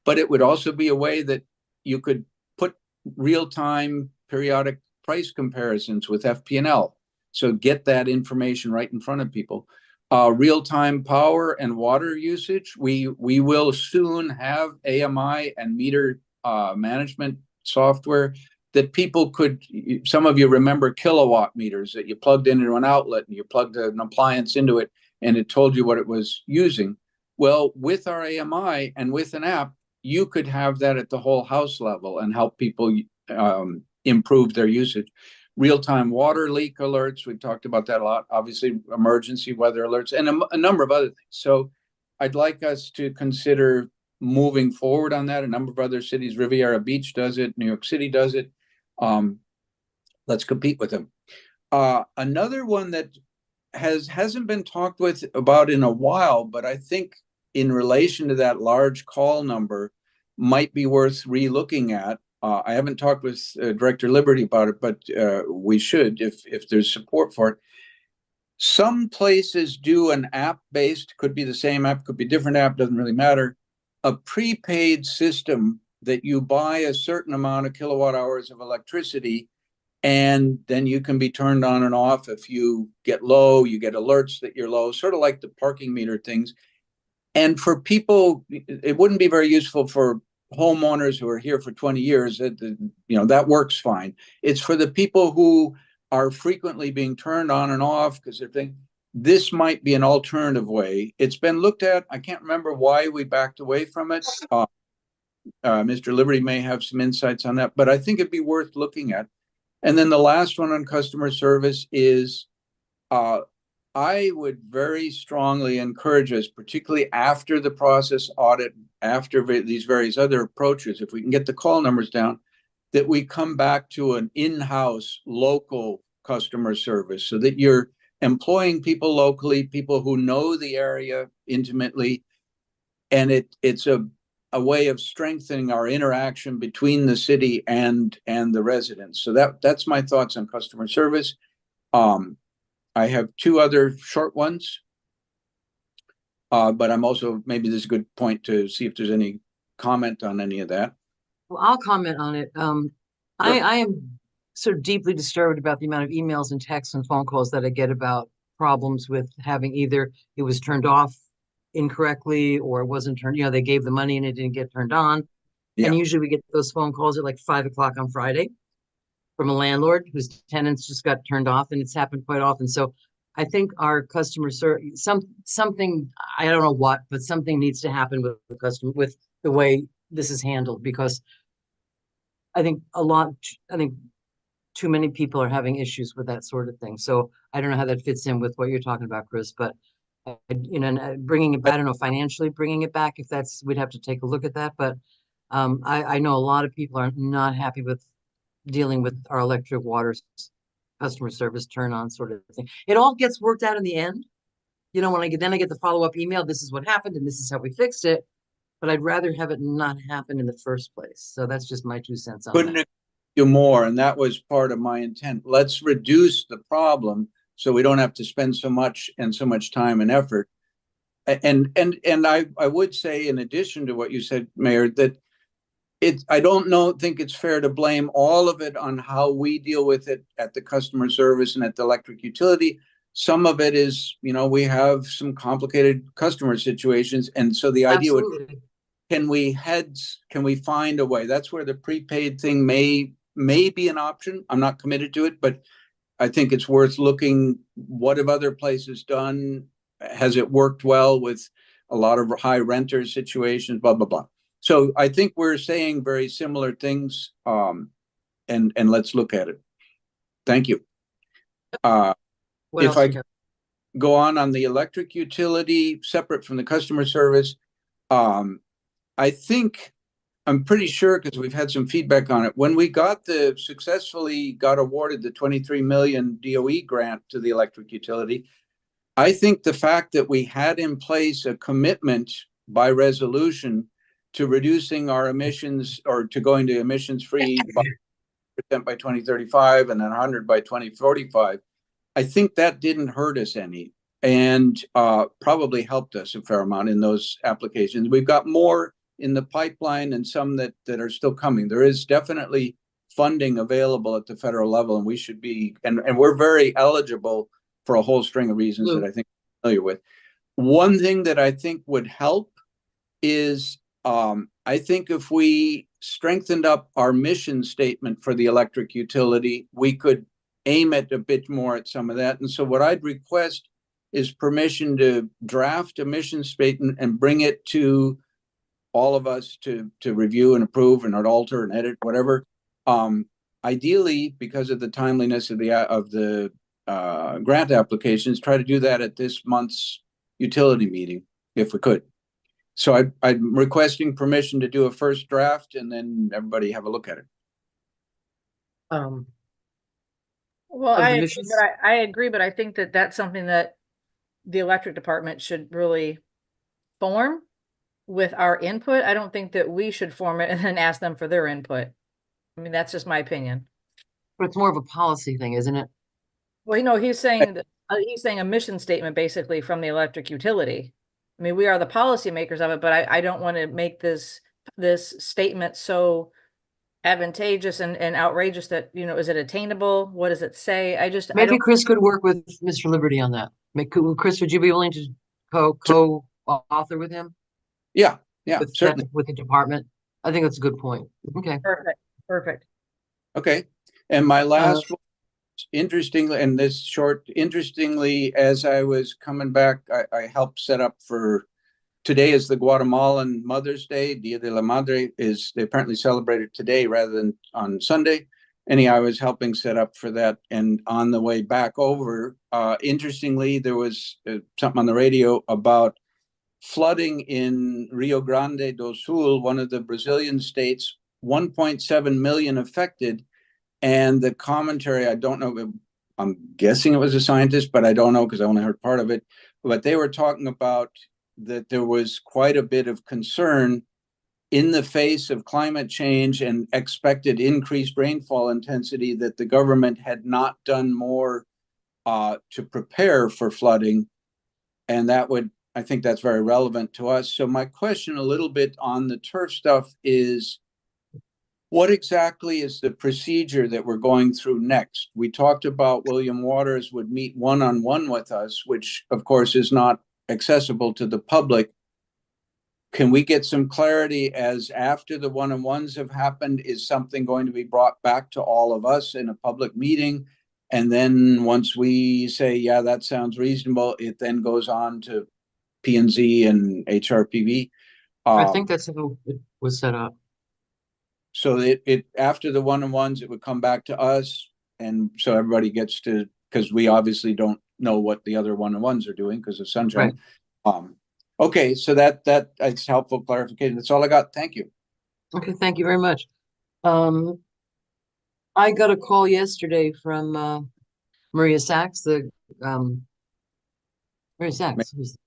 But it would also be a way that you could put real-time periodic price comparisons with FP&L. So get that information right in front of people. Real-time power and water usage. We will soon have AMI and meter management software that people could, some of you remember kilowatt meters that you plugged into an outlet and you plugged an appliance into it and it told you what it was using. Well, with our AMI and with an app, you could have that at the whole house level and help people improve their usage. Real-time water leak alerts, we've talked about that a lot, obviously emergency weather alerts, and a number of other things. So I'd like us to consider moving forward on that. A number of other cities, Riviera Beach does it, New York City does it. Let's compete with them. Another one that hasn't been talked about in a while, but I think in relation to that large call number might be worth re-looking at. I haven't talked with Director Liberty about it, but we should if there's support for it. Some places do an app-based, could be the same app, could be different app, doesn't really matter, a prepaid system that you buy a certain amount of kilowatt hours of electricity, and then you can be turned on and off. If you get low, you get alerts that you're low, sort of like the parking meter things. And for people, it wouldn't be very useful for homeowners who are here for 20 years. That works fine. It's for the people who are frequently being turned on and off because they're thinking this might be an alternative way. It's been looked at. I can't remember why we backed away from it. Mr. Liberty may have some insights on that, but I think it'd be worth looking at. And then the last one on customer service is I would very strongly encourage us, particularly after the process audit, after these various other approaches, if we can get the call numbers down, that we come back to an in-house local customer service so that you're employing people locally, people who know the area intimately. And it's a way of strengthening our interaction between the city and the residents. So that's my thoughts on customer service. I have two other short ones, but I'm also, maybe this is a good point to see if there's any comment on any of that. Well, I'll comment on it. I am sort of deeply disturbed about the amount of emails and texts and phone calls that I get about problems with having either it was turned off incorrectly or it wasn't turned, they gave the money and it didn't get turned on. Yeah. And usually we get those phone calls at like 5 o'clock on Friday from a landlord whose tenants just got turned off, and it's happened quite often. So I think our customer service, something, I don't know what, but something needs to happen with the customer, with the way this is handled, because I think too many people are having issues with that sort of thing. So I don't know how that fits in with what you're talking about, Chris, but bringing it, I don't know, financially bringing it back, if we'd have to take a look at that. But I know a lot of people are not happy with dealing with our electric water customer service turn on sort of thing. It all gets worked out in the end. When I get the follow-up email, this is what happened and this is how we fixed it. But I'd rather have it not happen in the first place. So that's just my 2 cents on that. Couldn't agree more, and that was part of my intent. Let's reduce the problem so we don't have to spend so much time and effort. And I would say, in addition to what you said, Mayor, that I don't think it's fair to blame all of it on how we deal with it at the customer service and at the electric utility. Some of it is, we have some complicated customer situations. And so the idea would, can we find a way? That's where the prepaid thing may be an option. I'm not committed to it, but I think it's worth looking. What have other places done? Has it worked well with a lot of high renter situations, blah, blah, blah. So I think we're saying very similar things, and let's look at it. Thank you. If I go on the electric utility, separate from the customer service, I think I'm pretty sure, because we've had some feedback on it, when we successfully got awarded the 23 million DOE grant to the electric utility, I think the fact that we had in place a commitment by resolution to reducing our emissions, or to going to emissions free by 2035 and then 100 by 2045, I think that didn't hurt us any, and probably helped us a fair amount in those applications. We've got more in the pipeline and some that are still coming. There is definitely funding available at the federal level, and we should be, and we're very eligible for a whole string of reasons that I think you're familiar with. One thing that I think would help is I think if we strengthened up our mission statement for the electric utility, we could aim at a bit more at some of that. And so what I'd request is permission to draft a mission statement and bring it to all of us to review and approve and alter and edit, whatever. Ideally, because of the timeliness of the grant applications, try to do that at this month's utility meeting, if we could. So I'm requesting permission to do a first draft, and then everybody have a look at it. Um, Well, Of the I agree, missions? but I agree, but I think that that's something that the electric department should really form with our input. I don't think that we should form it and then ask them for their input. I mean, that's just my opinion. But it's more of a policy thing, isn't it? Well, you know, he's saying that he's saying a mission statement basically from the electric utility. I mean, we are the policymakers of it, but I don't want to make this statement so advantageous and outrageous that, you know, is it attainable? What does it say? I Maybe don't, Chris could work with Mr. Liberty on that. Chris, would you be willing to co-author with him? Yeah, With certainly. with the department? I think that's a good point. Okay. perfect. Okay. And my last one, interestingly, as I was coming back, I helped set up for today is the Guatemalan Mother's Day. Dia de la Madre they apparently celebrated today rather than on Sunday. Anyhow, I was helping set up for that. And on the way back over, interestingly, there was something on the radio about flooding in Rio Grande do Sul, one of the Brazilian states, 1.7 million affected. And the commentary, I don't know, I'm guessing it was a scientist, but I don't know because I only heard part of it. But they were talking about that there was quite a bit of concern in the face of climate change and expected increased rainfall intensity, that the government had not done more to prepare for flooding. And I think that's very relevant to us. So my question a little bit on the turf stuff is, what exactly is the procedure that we're going through next? We talked about William Waters would meet one-on-one with us, which of course is not accessible to the public. Can we get some clarity as after the one-on-ones have happened, is something going to be brought back to all of us in a public meeting? And then once we say, yeah, that sounds reasonable, it then goes on to P&Z and HRPV. I think that's how it was set up. So it after the one-on-ones, it would come back to us. And so everybody gets to, because we obviously don't know what the other one-on-ones are doing because of sunshine. Right. Okay, so that's helpful clarification. That's all I got. Thank you. Okay, thank you very much. I got a call yesterday from Maria Sachs, Maria Sachs, who's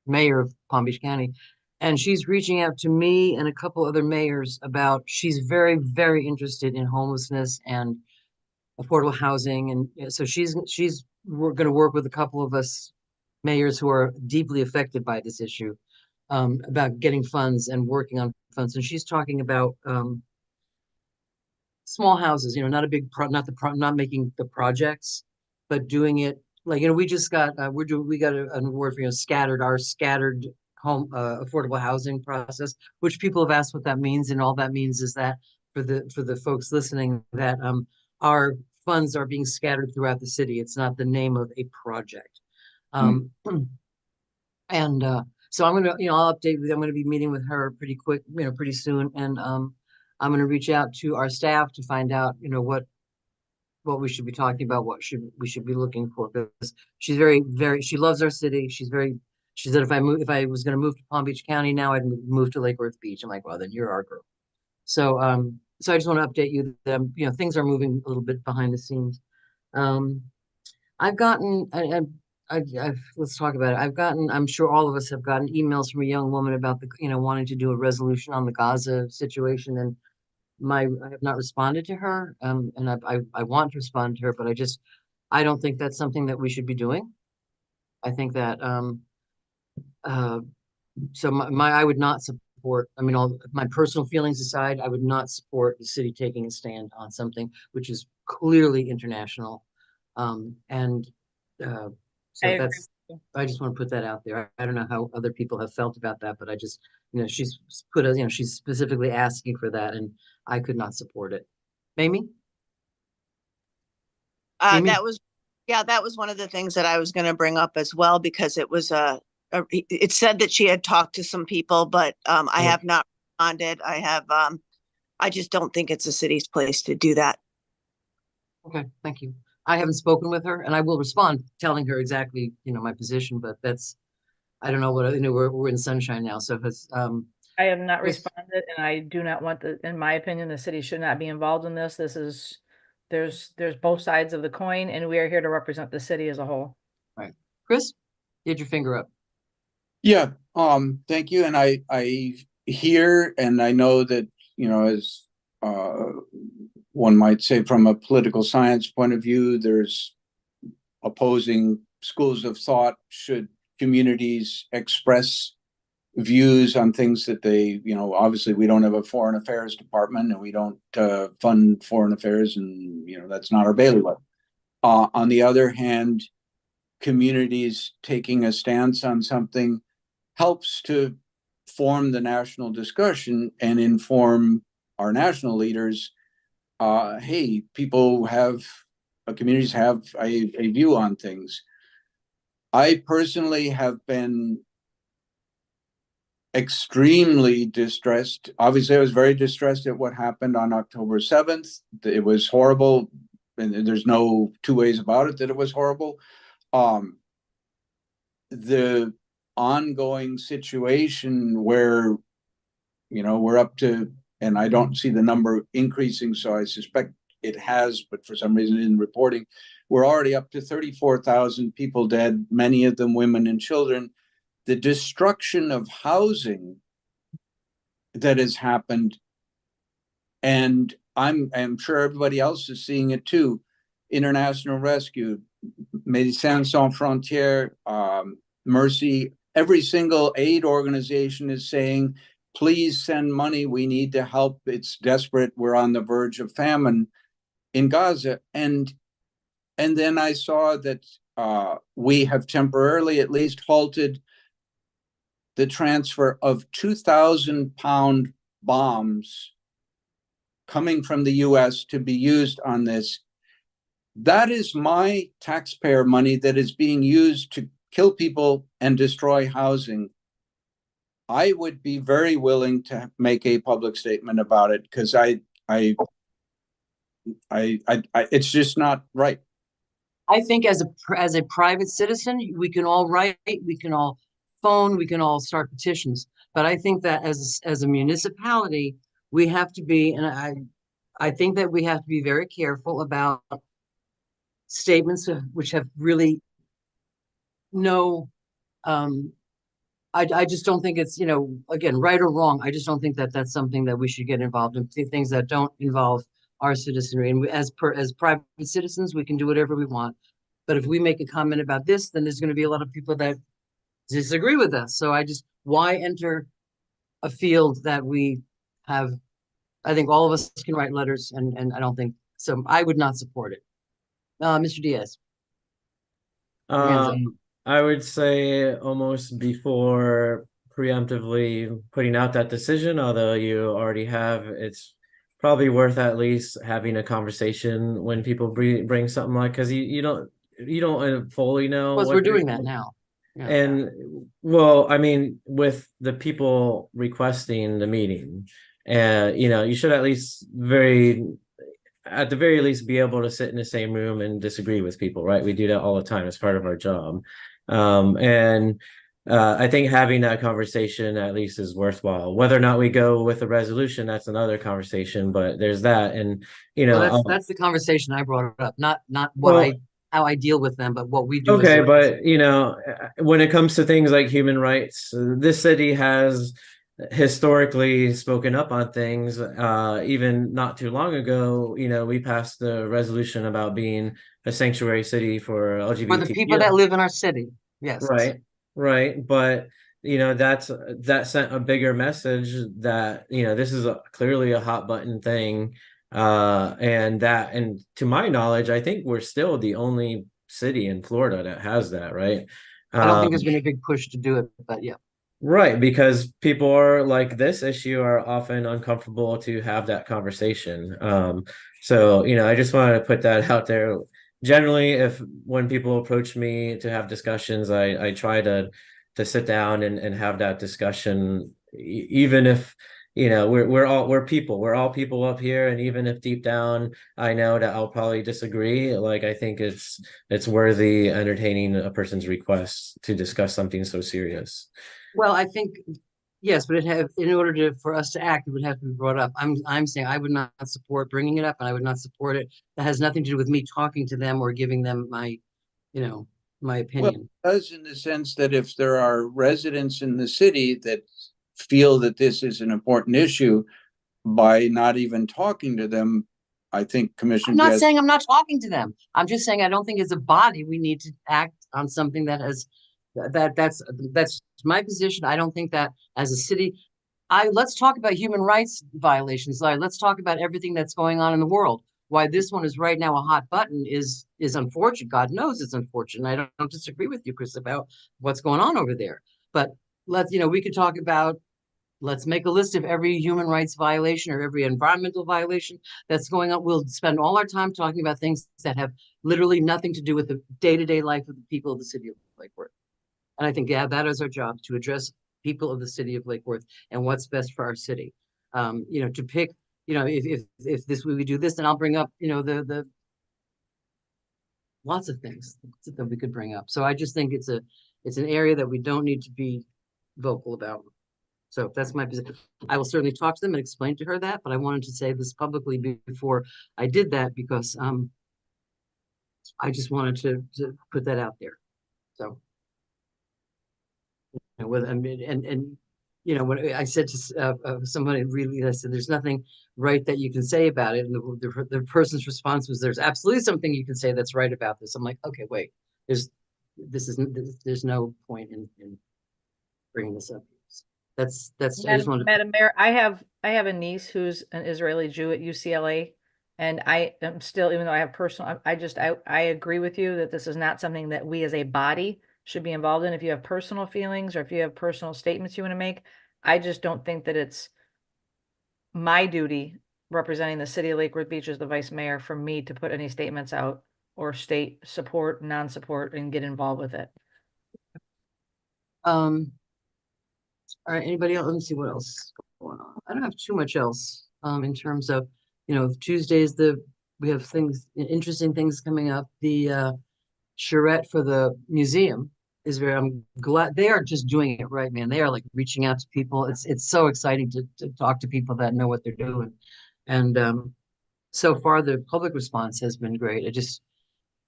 mayor of Palm Beach County, and she's reaching out to me and a couple other mayors about, she's very, very interested in homelessness and affordable housing. And so we're going to work with a couple of us mayors who are deeply affected by this issue, about getting funds and working on funds. And she's talking about small houses, not a big not making the projects, but doing it like, we just got we got an award for scattered home affordable housing process, which people have asked what that means, and all that means is that for the folks listening, that our funds are being scattered throughout the city. It's not the name of a project. And so I'm gonna, I'll update with. I'm gonna be meeting with her pretty quick, pretty soon, and I'm gonna reach out to our staff to find out, what we should be talking about, we should be looking for, because she's very, very, she loves our city. She said if I was gonna move to Palm Beach County now, I'd move to Lake Worth Beach. I'm like, well, then you're our girl. So, so I just want to update you that, you know, things are moving a little bit behind the scenes. I've gotten, let's talk about it. I've gotten, I'm sure all of us have gotten emails from a young woman about the, you know, wanting to do a resolution on the Gaza situation, and I have not responded to her. And I want to respond to her, but I don't think that's something that we should be doing. I think that, so I would not support, I mean, all my personal feelings aside, I would not support the city taking a stand on something which is clearly international. And I so agree. I just want to put that out there. I don't know how other people have felt about that, but I just, you know, she's put a, you know, she's specifically asking for that, and I could not support it. Amy? Amy? That was one of the things that I was going to bring up as well, because it was it said that she had talked to some people, but I have not responded. I just don't think it's the city's place to do that. Okay, thank you. I haven't spoken with her, and I will respond telling her exactly, you know, my position, but that's, I don't know what, you know, we're in sunshine now, so it's, I have not Chris? responded, and I do not want in my opinion, the city should not be involved in this. This is, there's both sides of the coin, and we are here to represent the city as a whole. Right. Chris, you had your finger up. Yeah, thank you. And I hear, and I know that, you know, as one might say from a political science point of view, there's opposing schools of thought. Should communities express views on things that they, you know, obviously we don't have a foreign affairs department, and we don't fund foreign affairs, and, you know, that's not our bailiwick. On the other hand, communities taking a stance on something helps to form the national discussion and inform our national leaders. Hey, communities have a view on things. I personally have been extremely distressed. Obviously, I was very distressed at what happened on October 7th. It was horrible, and there's no two ways about it that it was horrible. The ongoing situation where, you know, we're up to, and I don't see the number increasing, so I suspect it has, but for some reason in reporting, we're already up to 34,000 people dead, many of them women and children. The destruction of housing that has happened, and I'm sure everybody else is seeing it too. International Rescue, Médecins Sans Frontières, Mercy, every single aid organization is saying, please send money. We need to help. It's desperate. We're on the verge of famine in Gaza. And then I saw that we have temporarily at least halted the transfer of 2,000-pound bombs coming from the US to be used on this. That is my taxpayer money that is being used to kill people and destroy housing. I would be very willing to make a public statement about it, because it's just not right. I think as a private citizen, we can all write, we can all phone, we can all start petitions. But I think that as a municipality, we have to be, and I think that we have to be very careful about statements which have really no, I just don't think it's, you know, again, right or wrong. I just don't think that that's something that we should get involved in, things that don't involve our citizenry. And as private citizens, we can do whatever we want. But if we make a comment about this, then there's going to be a lot of people that disagree with us. So why enter a field that we have? I think all of us can write letters, and I don't think so. I would not support it. Mr. Diaz. I would say almost before preemptively putting out that decision, although you already have, it's probably worth at least having a conversation when people bring something like, because you don't fully know. Plus, we're doing that now. Yeah. And well, I mean, with the people requesting the meeting, you know, you should at the very least be able to sit in the same room and disagree with people, right? We do that all the time as part of our job. And I think having that conversation at least is worthwhile. Whether or not we go with a resolution, that's another conversation, but there's that. And, you Well, know, that's the conversation I brought up, not well, how I deal with them, but what we do. okay, but you know, when it comes to things like human rights, this city has historically spoken up on things. Even not too long ago, you know, we passed the resolution about being a sanctuary city for For the LGBTQ. people that live in our city, yes. Right, right. But you know, that sent a bigger message that, you know, this is clearly a hot button thing. And to my knowledge, I think we're still the only city in Florida that has that, right? I don't think there's been a big push to do it, but yeah. Right, because people are like this issue are often uncomfortable to have that conversation. So, you know, I just wanted to put that out there. Generally, if when people approach me to have discussions, I try to sit down and have that discussion, even if, you know, we're people, we're all people up here, and even if deep down I know that I'll probably disagree, like I think it's worthy entertaining a person's request to discuss something so serious. Well, I think, yes, but in order for us to act, it would have to be brought up. I'm saying I would not support bringing it up, and I would not support it. That has nothing to do with me talking to them or giving them my, you know, my Well, opinion. it does, in the sense that if there are residents in the city that feel that this is an important issue, by not even talking to them, I think Commissioner I'm not Jazz, saying I'm not talking to them. I'm just saying I don't think as a body we need to act on something that has that's my position. I don't think that as a city, let's talk about human rights violations. Let's talk about everything that's going on in the world. Why this one is right now a hot button is unfortunate. God knows it's unfortunate. I don't disagree with you, Chris, about what's going on over there. But we could talk about, let's make a list of every human rights violation or every environmental violation that's going on. We'll spend all our time talking about things that have literally nothing to do with the day-to-day life of the people of the city of Lake Worth. And I think, yeah, that is our job, to address people of the city of Lake Worth and what's best for our city. To pick, if this we do this, then I'll bring up, the lots of things that we could bring up. So I just think it's an area that we don't need to be vocal about. So that's my position. I will certainly talk to them and explain to her that, but I wanted to say this publicly before I did that, because I just wanted to put that out there. So. When I said to somebody, really, I said, there's nothing right that you can say about it. And the person's response was, there's absolutely something you can say that's right about this. I'm like, okay, wait, there's no point in bringing this up. That's I just wanted Madam Mayor, I have a niece who's an Israeli Jew at UCLA, and I am still, even though I have personal, I agree with you that this is not something that we as a body should be involved in. If you have personal feelings or if you have personal statements you want to make, I just don't think that it's my duty, representing the city of Lake Worth Beach as the vice mayor, for me to put any statements out or state support, non-support, and get involved with it. All right, anybody else? Let me see what else is going on. I don't have too much else in terms of, Tuesdays, we have interesting things coming up. The charrette for the museum is I'm glad they are just doing it right, man. They are like reaching out to people. It's so exciting to talk to people that know what they're doing. And so far the public response has been great. I just,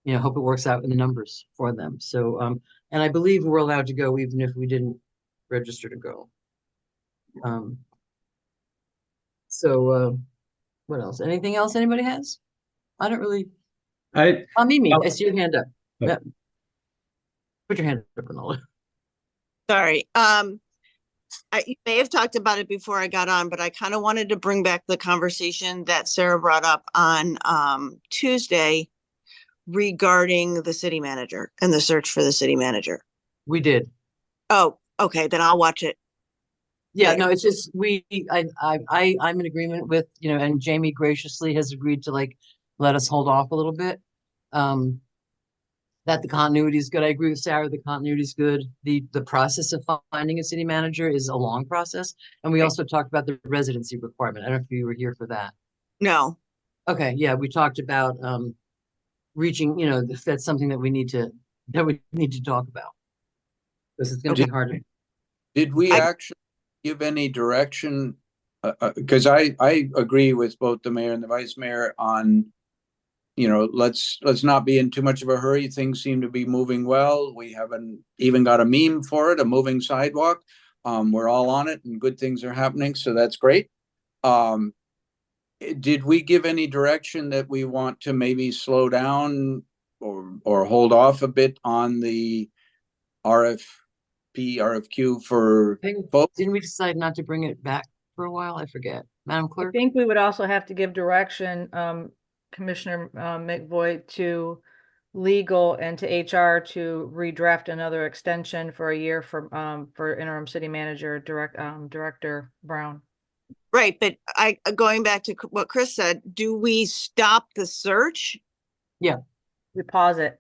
hope it works out in the numbers for them. So, and I believe we're allowed to go even if we didn't register to go. What else? Anything else anybody has? I don't really. Mimi, I see your hand up. Oh. Yep. Put your hand up, Enola. Sorry. You may have talked about it before I got on, but I kind of wanted to bring back the conversation that Sarah brought up on Tuesday regarding the city manager and the search for the city manager. We did. Oh, okay. Then I'll watch it. Yeah, no, it's just I'm in agreement with, and Jamie graciously has agreed to let us hold off a little bit. That the continuity is good. I agree with Sarah. The continuity is good. The process of finding a city manager is a long process. And we also talked about the residency requirement. I don't know if you were here for that. No. Okay. Yeah. We talked about reaching, if that's something that we need to talk about. This is gonna be hard. Did we I- actually give any direction? Because I agree with both the mayor and the vice mayor on, let's not be in too much of a hurry. Things seem to be moving well. We haven't even got a meme for it, a moving sidewalk. We're all on it and good things are happening, so that's great. Did we give any direction that we want to maybe slow down or hold off a bit on the RFQ for both? Didn't we decide not to bring it back for a while? I forget. Madam I Clerk? think we would also have to give direction, Commissioner McVoy, to legal and to HR to redraft another extension for a year for interim city manager Director Brown. Right, but going back to what Chris said, do we stop the search? We pause it.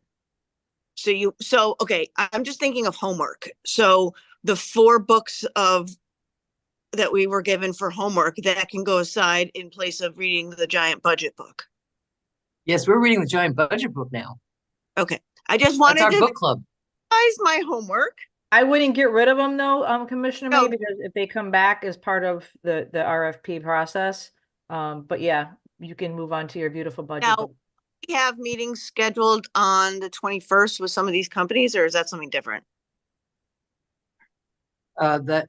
Okay, I'm just thinking of homework. So the 4 books that we were given for homework, that can go aside in place of reading the giant budget book. Yes, we're reading the giant budget book now. Okay, I just That's wanted our to book club. revise my homework. I wouldn't get rid of them though, Commissioner No. May, because if they come back as part of the RFP process, but yeah, you can move on to your beautiful budget. Now, book. we have meetings scheduled on the 21st with some of these companies, or is that something different? That,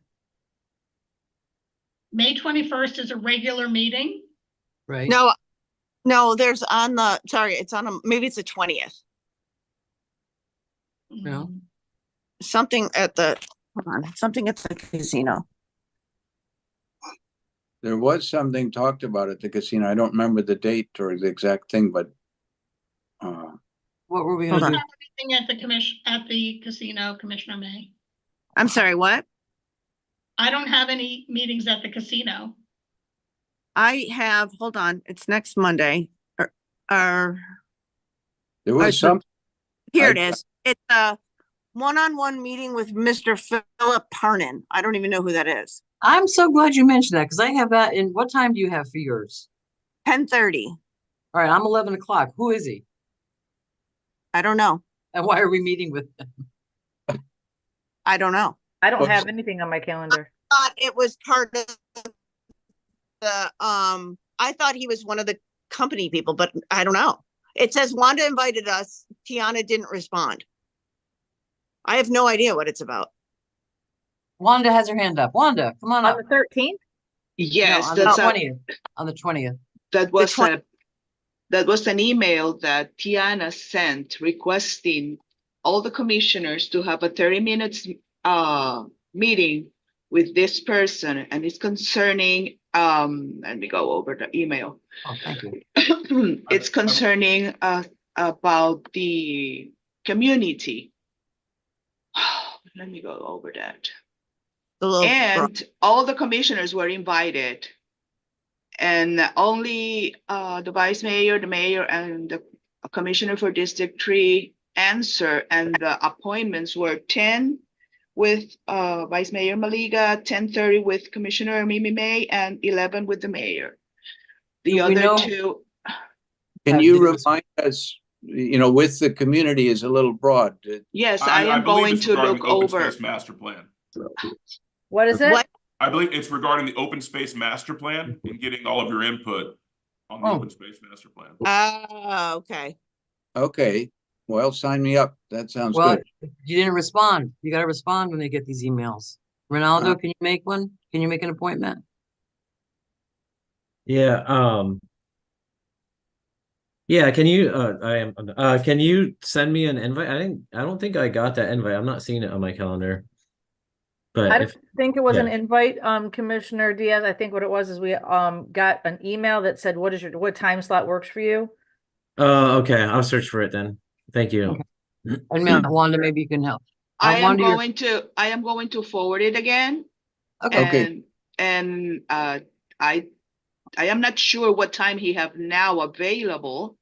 May 21st is a regular meeting. right? No, there's maybe it's the 20th. No. Mm, Something at the casino. There was something talked about at the casino. I don't remember the date or the exact thing, but What were we Hold gonna on. do? Anything at the casino, Commissioner May. I'm sorry, what? I don't have any meetings at the casino. Hold on, it's next Monday. there I was said- some, Here it I- is. It's a one-on-one meeting with Mr. Philip Parnan. I don't even know who that is. I'm so glad you mentioned that, because I have that in, what time do you have for yours? 10:30. All right, I'm 11 o'clock. Who is he? I don't know. And why are we meeting with him? I don't know. I don't Oops. have anything on my calendar. Thought it was part of the, I thought he was one of the company people, but I don't know. It says Wanda invited us. Tiana didn't respond. I have no idea what it's about. Wanda has her hand up. Wanda, come on On up. the 13th? Yes, No, on the that's 20th. On the 20th. that was 20 that was an email that Tiana sent requesting all the commissioners to have a 30 minutes meeting with this person, and it's concerning let me go over the email. Oh, thank you. It's concerning about the community. Let me go over that. The little And all the commissioners were invited. And only the vice mayor, the mayor, and the commissioner for District 3 answer, and the appointments were 10 with Vice Mayor Maliga, 10:30 with Commissioner Mimi May, and 11 with the mayor. The Do we other know- two, can did you it was- remind us, with the community is a little broad. yes, I am believe going it's to regarding look the open over. space master plan. What is it? What? I believe it's regarding the open space master plan and getting all of your input on the Oh. open space master plan. Okay. Okay, well, sign me up. That sounds Well, good. you didn't respond. You gotta respond when they get these emails. Ronaldo, can you make one? Can you make an appointment? Yeah, yeah, can you can you send me an invite? I don't think I got that invite. I'm not seeing it on my calendar. But I if don't think it was an yeah. invite, Commissioner Diaz. I think what it was is we got an email that said, what time slot works for you? okay, I'll search for it then. Thank you. And Wanda, maybe you can help. I am Wanda, you're- going to forward it again. Okay. And I am not sure what time he have now available.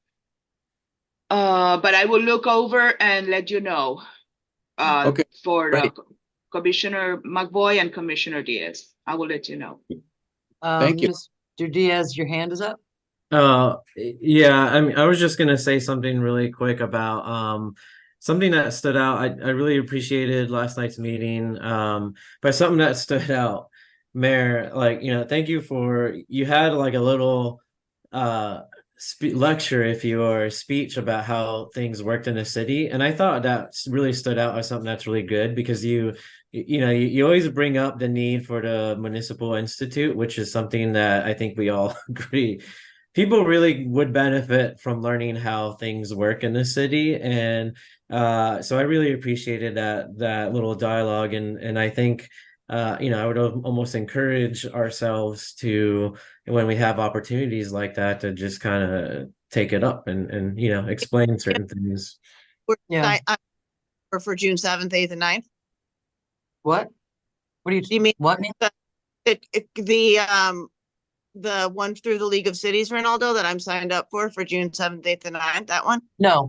But I will look over and let you know. Okay, For great. Commissioner McVoy and Commissioner Diaz. I will let you know. Thank you. Mr. Diaz, your hand is up. Yeah, I mean, I was just gonna say something really quick about something that stood out, I really appreciated last night's meeting. But something that stood out, Mayor, like, thank you you had like a little lecture, if you or speech about how things worked in the city. And I thought that really stood out as something that's really good because you always bring up the need for the Municipal Institute, which is something that I think we all agree people really would benefit from learning how things work in the city. And so I really appreciated that little dialogue. And I think I would almost encourage ourselves to, when we have opportunities like that, to just kind of take it up and explain certain things. Yeah. For June 7th, 8th, and 9th. What? What do you mean? What? The one through the League of Cities, Ronaldo, that I'm signed up for June 7th, 8th, and 9th, that one? No.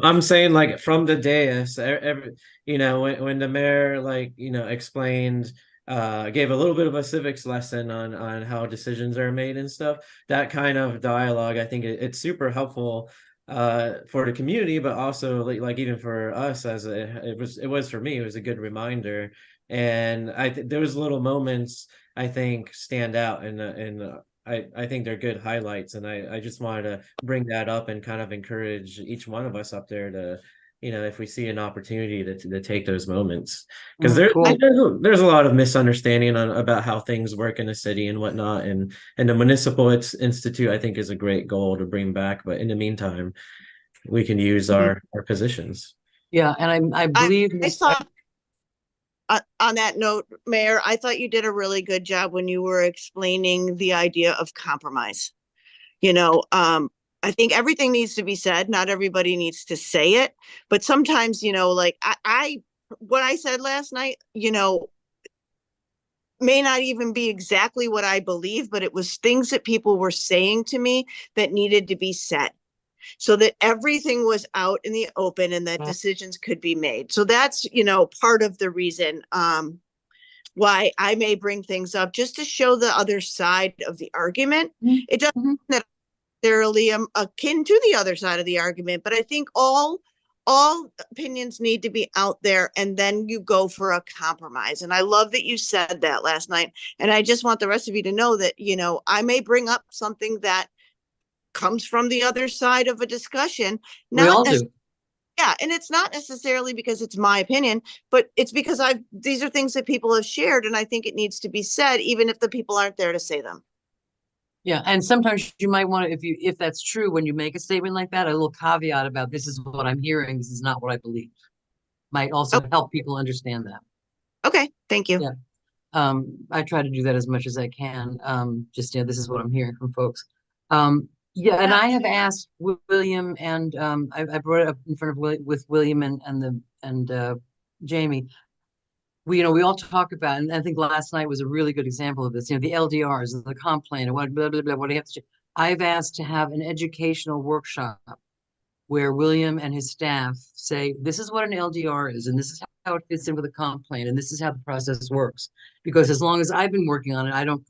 I'm saying like from the dais, when the mayor explained, gave a little bit of a civics lesson on how decisions are made and stuff. That kind of dialogue, I think it's super helpful for the community, but also like even for us it was for me. It was a good reminder, and there was little moments I think stand out, and I think they're good highlights, and I just wanted to bring that up and kind of encourage each one of us up there to, if we see an opportunity to take those moments, because there's a lot of misunderstanding about how things work in the city and whatnot, and the Municipal Institute I think is a great goal to bring back, but in the meantime, we can use our positions. Yeah, and I believe I thought on that note, Mayor, I thought you did a really good job when you were explaining the idea of compromise. I think everything needs to be said. Not everybody needs to say it, but sometimes, like what I said last night, may not even be exactly what I believe, but it was things that people were saying to me that needed to be said, so that everything was out in the open and that decisions could be made. So that's, part of the reason why I may bring things up, just to show the other side of the argument. It doesn't mean that necessarily akin to the other side of the argument, but I think all opinions need to be out there, and then you go for a compromise. And I love that you said that last night. And I just want the rest of you to know that, I may bring up something that comes from the other side of a discussion. We all do. Yeah, and it's not necessarily because it's my opinion, but it's because these are things that people have shared, and I think it needs to be said, even if the people aren't there to say them. Yeah, and sometimes you might want to, if that's true, when you make a statement like that, a little caveat about this is what I'm hearing, this is not what I believe, might also help people understand that. Okay, thank you. Yeah, I try to do that as much as I can. Just this is what I'm hearing from folks. Yeah, and I have asked William, and I brought it up in front of with William and Jamie. We all talk about, and I think last night was a really good example of this. The LDRs and the comp plan and what blah, blah, blah, what do you have to do? I've asked to have an educational workshop where William and his staff say, this is what an LDR is, and this is how it fits in with a comp plan, and this is how the process works. Because as long as I've been working on it, I don't,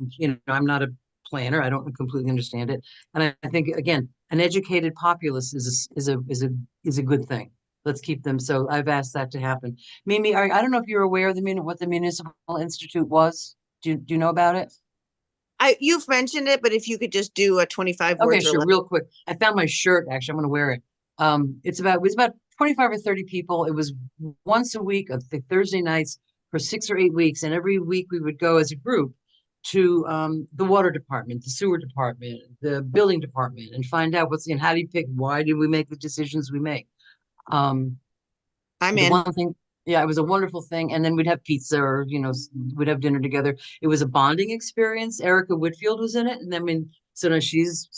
I'm not a planner. I don't completely understand it. And I think, again, an educated populace is a good thing. Let's keep them. So I've asked that to happen. Mimi, I don't know if you're aware of what the Municipal Institute was. Do you know about it? You've mentioned it, but if you could just do a 25 okay, words. Sure, real quick. I found my shirt. Actually, I'm going to wear it. It was about 25 or 30 people. It was once a week, I think Thursday nights for 6 or 8 weeks. And every week we would go as a group to the water department, the sewer department, the building department, and find out how do you pick, why did we make the decisions we make? I'm in. One thing, yeah, it was a wonderful thing. And then we'd have pizza, or we'd have dinner together. It was a bonding experience. Erica Whitfield was in it, and then so she's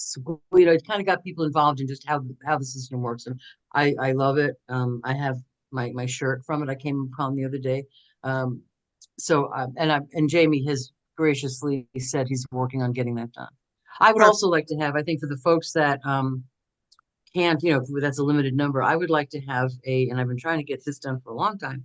it kind of got people involved in just how the system works. And I love it. I have my shirt from it. I came upon the other day. And Jamie has graciously said he's working on getting that done. I would also like to have, I think, for the folks that can't, that's a limited number, I would like to have and I've been trying to get this done for a long time,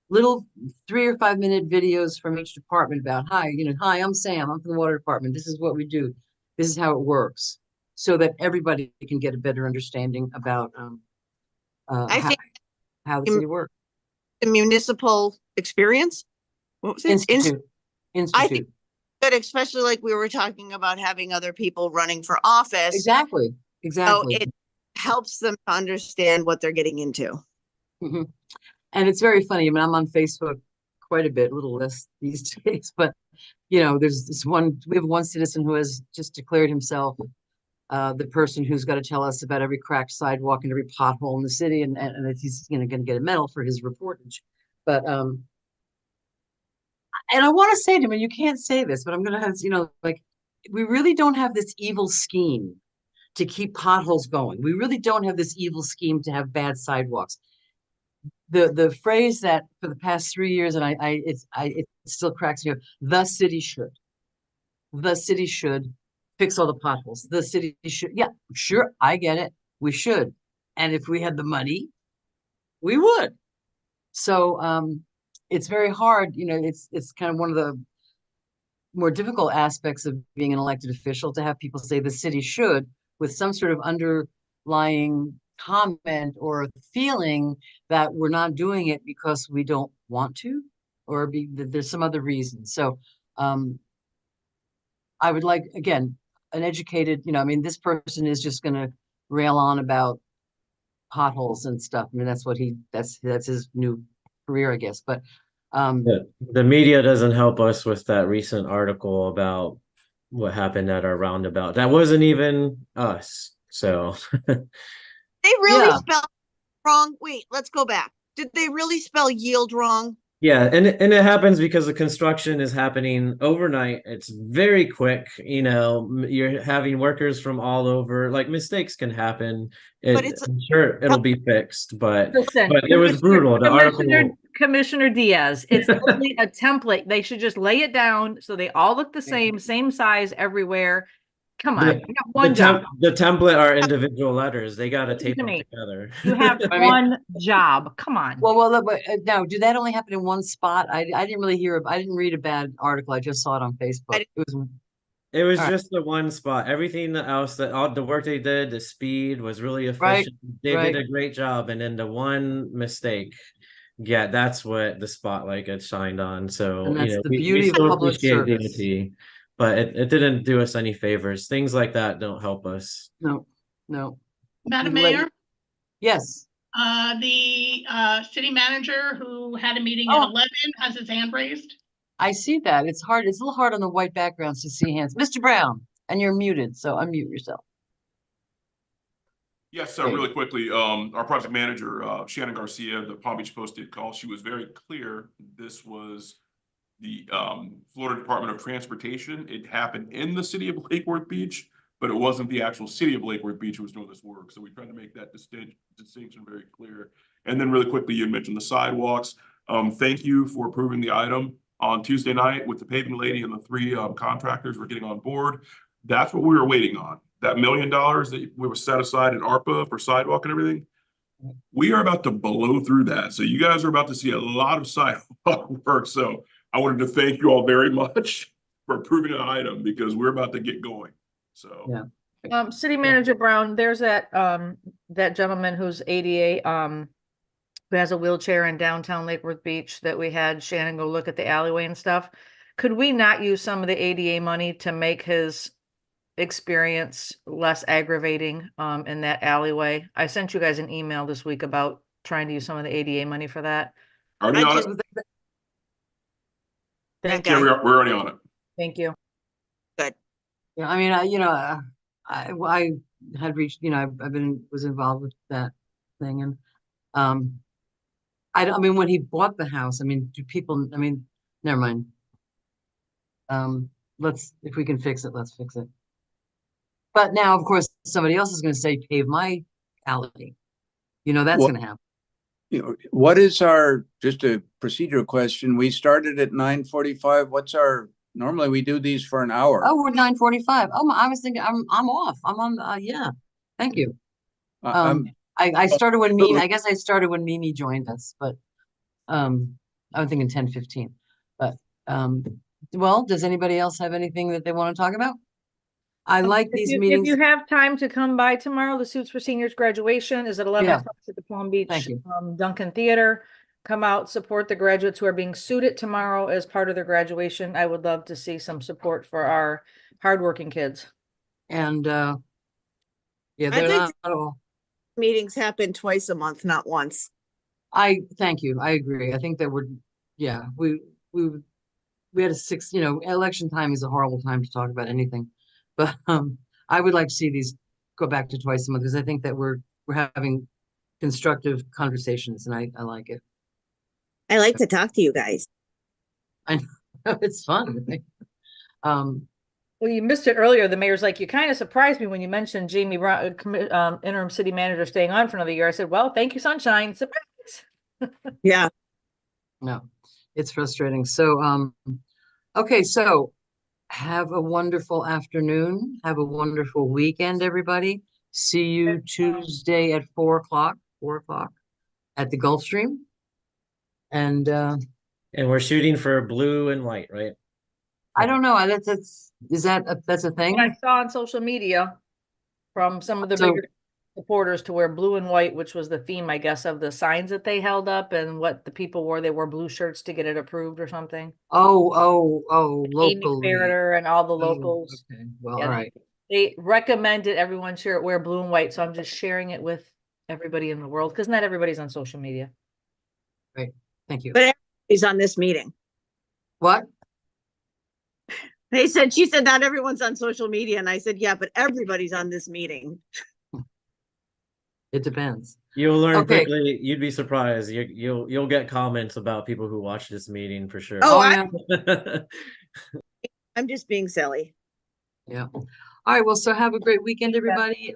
little 3 or 5 minute videos from each department about, hi, I'm Sam, I'm from the water department, this is what we do, this is how it works, so that everybody can get a better understanding about I think how the Im- city works. The municipal experience? What was it? Institute, I think institute, good, especially like we were talking about having other people running for office. exactly, So exactly. it helps them to understand what they're getting into. Mhm. And it's very funny. I mean, I'm on Facebook quite a bit, a little less these days, but you know, there's this one, we have one citizen who has just declared himself the person who's got to tell us about every cracked sidewalk and every pothole in the city, and that he's going to get a medal for his reportage. But and I want to say to him, and you can't say this, but I'm going to have, you know, like, we really don't have this evil scheme to keep potholes going. We really don't have this evil scheme to have bad sidewalks. The phrase that for the past 3 years, and it still cracks me up, the city should fix all the potholes. The city should, yeah, sure, I get it. We should. And if we had the money, we would. So it's very hard, you know, it's kind of one of the more difficult aspects of being an elected official to have people say the city should with some sort of underlying comment or feeling that we're not doing it because we don't want to, or there's some other reason. So I would like, again, an educated, you know, I mean, this person is just going to rail on about potholes and stuff. I mean, that's his new career, I guess. But The media doesn't help us with that recent article about what happened at our roundabout. That wasn't even us. So They really Yeah. spelled wrong. Wait, let's go back. Did they really spell yield wrong? yeah, and it happens because the construction is happening overnight. It's very quick. You know, you're having workers from all over. Like, mistakes can happen. But it's- I'm sure it'll be fixed, but Listen, it was brutal. The article. Commissioner Diaz, it's literally a template. They should just lay it down so they all look the same size everywhere. Come on, The- you got one the, job. the template are individual letters. They got to Listen tape to them me. together. You have I mean- one job. Come on. well, but now, did that only happen in one spot? I didn't really I didn't read a bad article. I just saw it on Facebook. It was It was All right. just the one spot. Everything else, that all the work they did, the speed was really efficient. They right. did a great job, and then the one mistake, yeah, that's what the spotlight gets shined on. So And that's you know, the we beauty of still public appreciate service. DOT, but it didn't do us any favors. Things like that don't help us. no. Madam You let- Mayor, Yes. the city manager who had a meeting Oh. at 11 has his hand raised. I see that. It's hard. It's a little hard on the white backgrounds to see hands. Mr. Brown, and you're muted, so unmute yourself. Yes, Hey. really quickly, our project manager, Shannon Garcia, the Palm Beach Post did call. She was very clear. This was the Florida Department of Transportation. It happened in the city of Lake Worth Beach, but it wasn't the actual city of Lake Worth Beach who was doing this work. So we tried to make that distinction very clear. And then really quickly, you mentioned the sidewalks. Thank you for approving the item on Tuesday night with the paving lady and the 3 contractors we're getting on board. That's what we were waiting on. That $1 million that we were set aside in ARPA for sidewalk and everything. We are about to blow through that. So you guys are about to see a lot of sidewalk work. So I wanted to thank you all very much for approving an item because we're about to get going. So. Yeah. City Manager Brown, there's that gentleman who's ADA, who has a wheelchair in downtown Lake Worth Beach that we had Shannon go look at the alleyway and stuff. Could we not use some of the ADA money to make his experience less aggravating in that alleyway? I sent you guys an email this week about trying to use some of the ADA money for that. Already on it? Thank Yeah, you. we're already on it. Thank you. Yeah, I mean, I had reached, you know, was involved with that thing, and I mean, when he bought the house, I mean, never mind. If we can fix it, let's fix it. But now, of course, somebody else is going to say, pave my alley. You know, that's Well- going to happen. You know, what is just a procedural question. We started at 9:45. Normally we do these for an hour. Oh, we're 9:45. Oh, I was thinking, I'm off. I'm on, yeah. Thank you. I started when I guess I started when Mimi joined us, but I was thinking 10:15. But well, does anybody else have anything that they want to talk about? I like If these you, if meetings. you have time to come by tomorrow, the Suits for Seniors graduation is at 11 Yeah. o'clock at the Palm Beach Thank you. Duncan Theater. Come out, support the graduates who are being suited tomorrow as part of their graduation. I would love to see some support for our hardworking kids. And yeah, I'd they're like not at all. Meetings happen twice a month, not once. I thank you. I agree. I think that yeah, we had a six, election time is a horrible time to talk about anything. But I would like to see these go back to twice a month because I think that we're having constructive conversations and I like it. I like to talk to you guys. I know it's fun. Well, you missed it earlier. The mayor's like, you kind of surprised me when you mentioned Jamie Brown, interim city manager staying on for another year. I said, well, thank you, sunshine. Surprise. Yeah. No, it's frustrating. So okay, so have a wonderful afternoon. Have a wonderful weekend, everybody. See you Tuesday at 4 o'clock at the Gulfstream. And we're shooting for blue and white, right? I don't know. That's a thing? And I saw on social media from some of the So- bigger supporters to wear blue and white, which was the theme, I guess, of the signs that they held up and what the people wore. They wore blue shirts to get it approved or something. Oh, Amy locally. Farrader and all the Oh, locals. okay. Well, Yeah, all right. They recommended everyone wear blue and white. So I'm just sharing it with everybody in the world because not everybody's on social media. Thank you. But he's on this meeting. What? She said not everyone's on social media. And I said, yeah, but everybody's on this meeting. It depends. You'll learn Okay. quickly. You'd be surprised. You'll get comments about people who watch this meeting for sure. Oh, yeah. I'm just being silly. Yeah. All right. Well, so have a great weekend, everybody.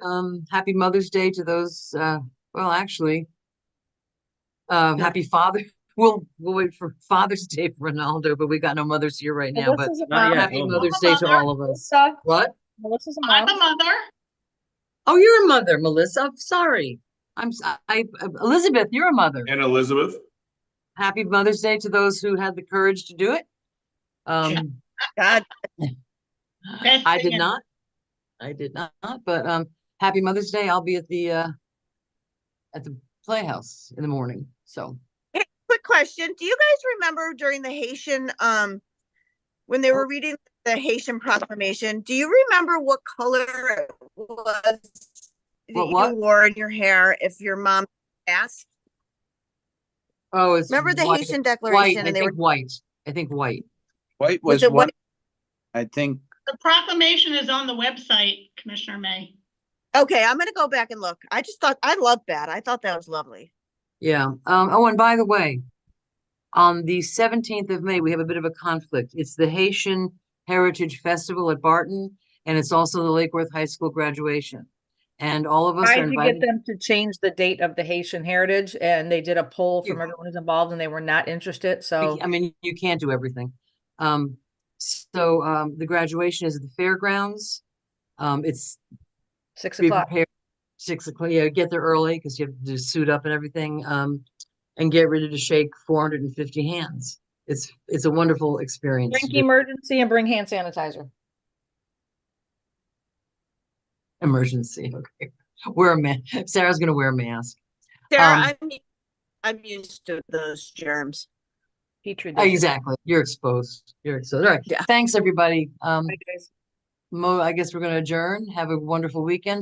Happy Mother's Day to those. Well, actually, happy Father. We'll wait for Father's Day for Ronaldo, but we got no mothers here right now. But Melissa's a Not mom. yet. happy Oh, Mother's no. Day to all of us. Melissa. What? Melissa's a I'm mom. a mother. Oh, you're a mother, Melissa. I'm sorry. Elizabeth, you're a mother. And Elizabeth, Happy Mother's Day to those who had the courage to do it. God, Best I thing did not. But happy Mother's Day. I'll be at the Playhouse in the morning. So quick question. Do you guys remember during the Haitian, when they were reading the Haitian proclamation, do you remember what color it was that What? you wore in your hair if your mom asked? oh, it's Remember the white. Haitian White. declaration I and they think were white. I think white. White with was the one, I think. The proclamation is on the website, Commissioner May. okay, I'm gonna go back and look. I just thought I loved that. I thought that was lovely. Yeah. Oh, and by the way, on the 17th of May, we have a bit of a conflict. It's the Haitian Heritage Festival at Barton, and it's also the Lake Worth High School graduation. And all of us I are tried to invited. get them to change the date of the Haitian Heritage and they did a poll from Yeah. everyone who's involved and they were not interested. So I mean, you can't do everything. The graduation is at the fairgrounds. It's 6 be o'clock. prepared 6 o'clock. Yeah, get there early because you have to suit up and everything. And get ready to shake 450 hands. It's a wonderful experience. to Drink do. emergency and bring hand sanitizer. Emergency. Okay. Wear a mask. Sarah's gonna wear a mask. Sarah, I'm used to those germs. Petri dish. Exactly. You're exposed. All right. Yeah. Thanks, everybody. Bye, guys. I guess we're gonna adjourn. Have a wonderful weekend.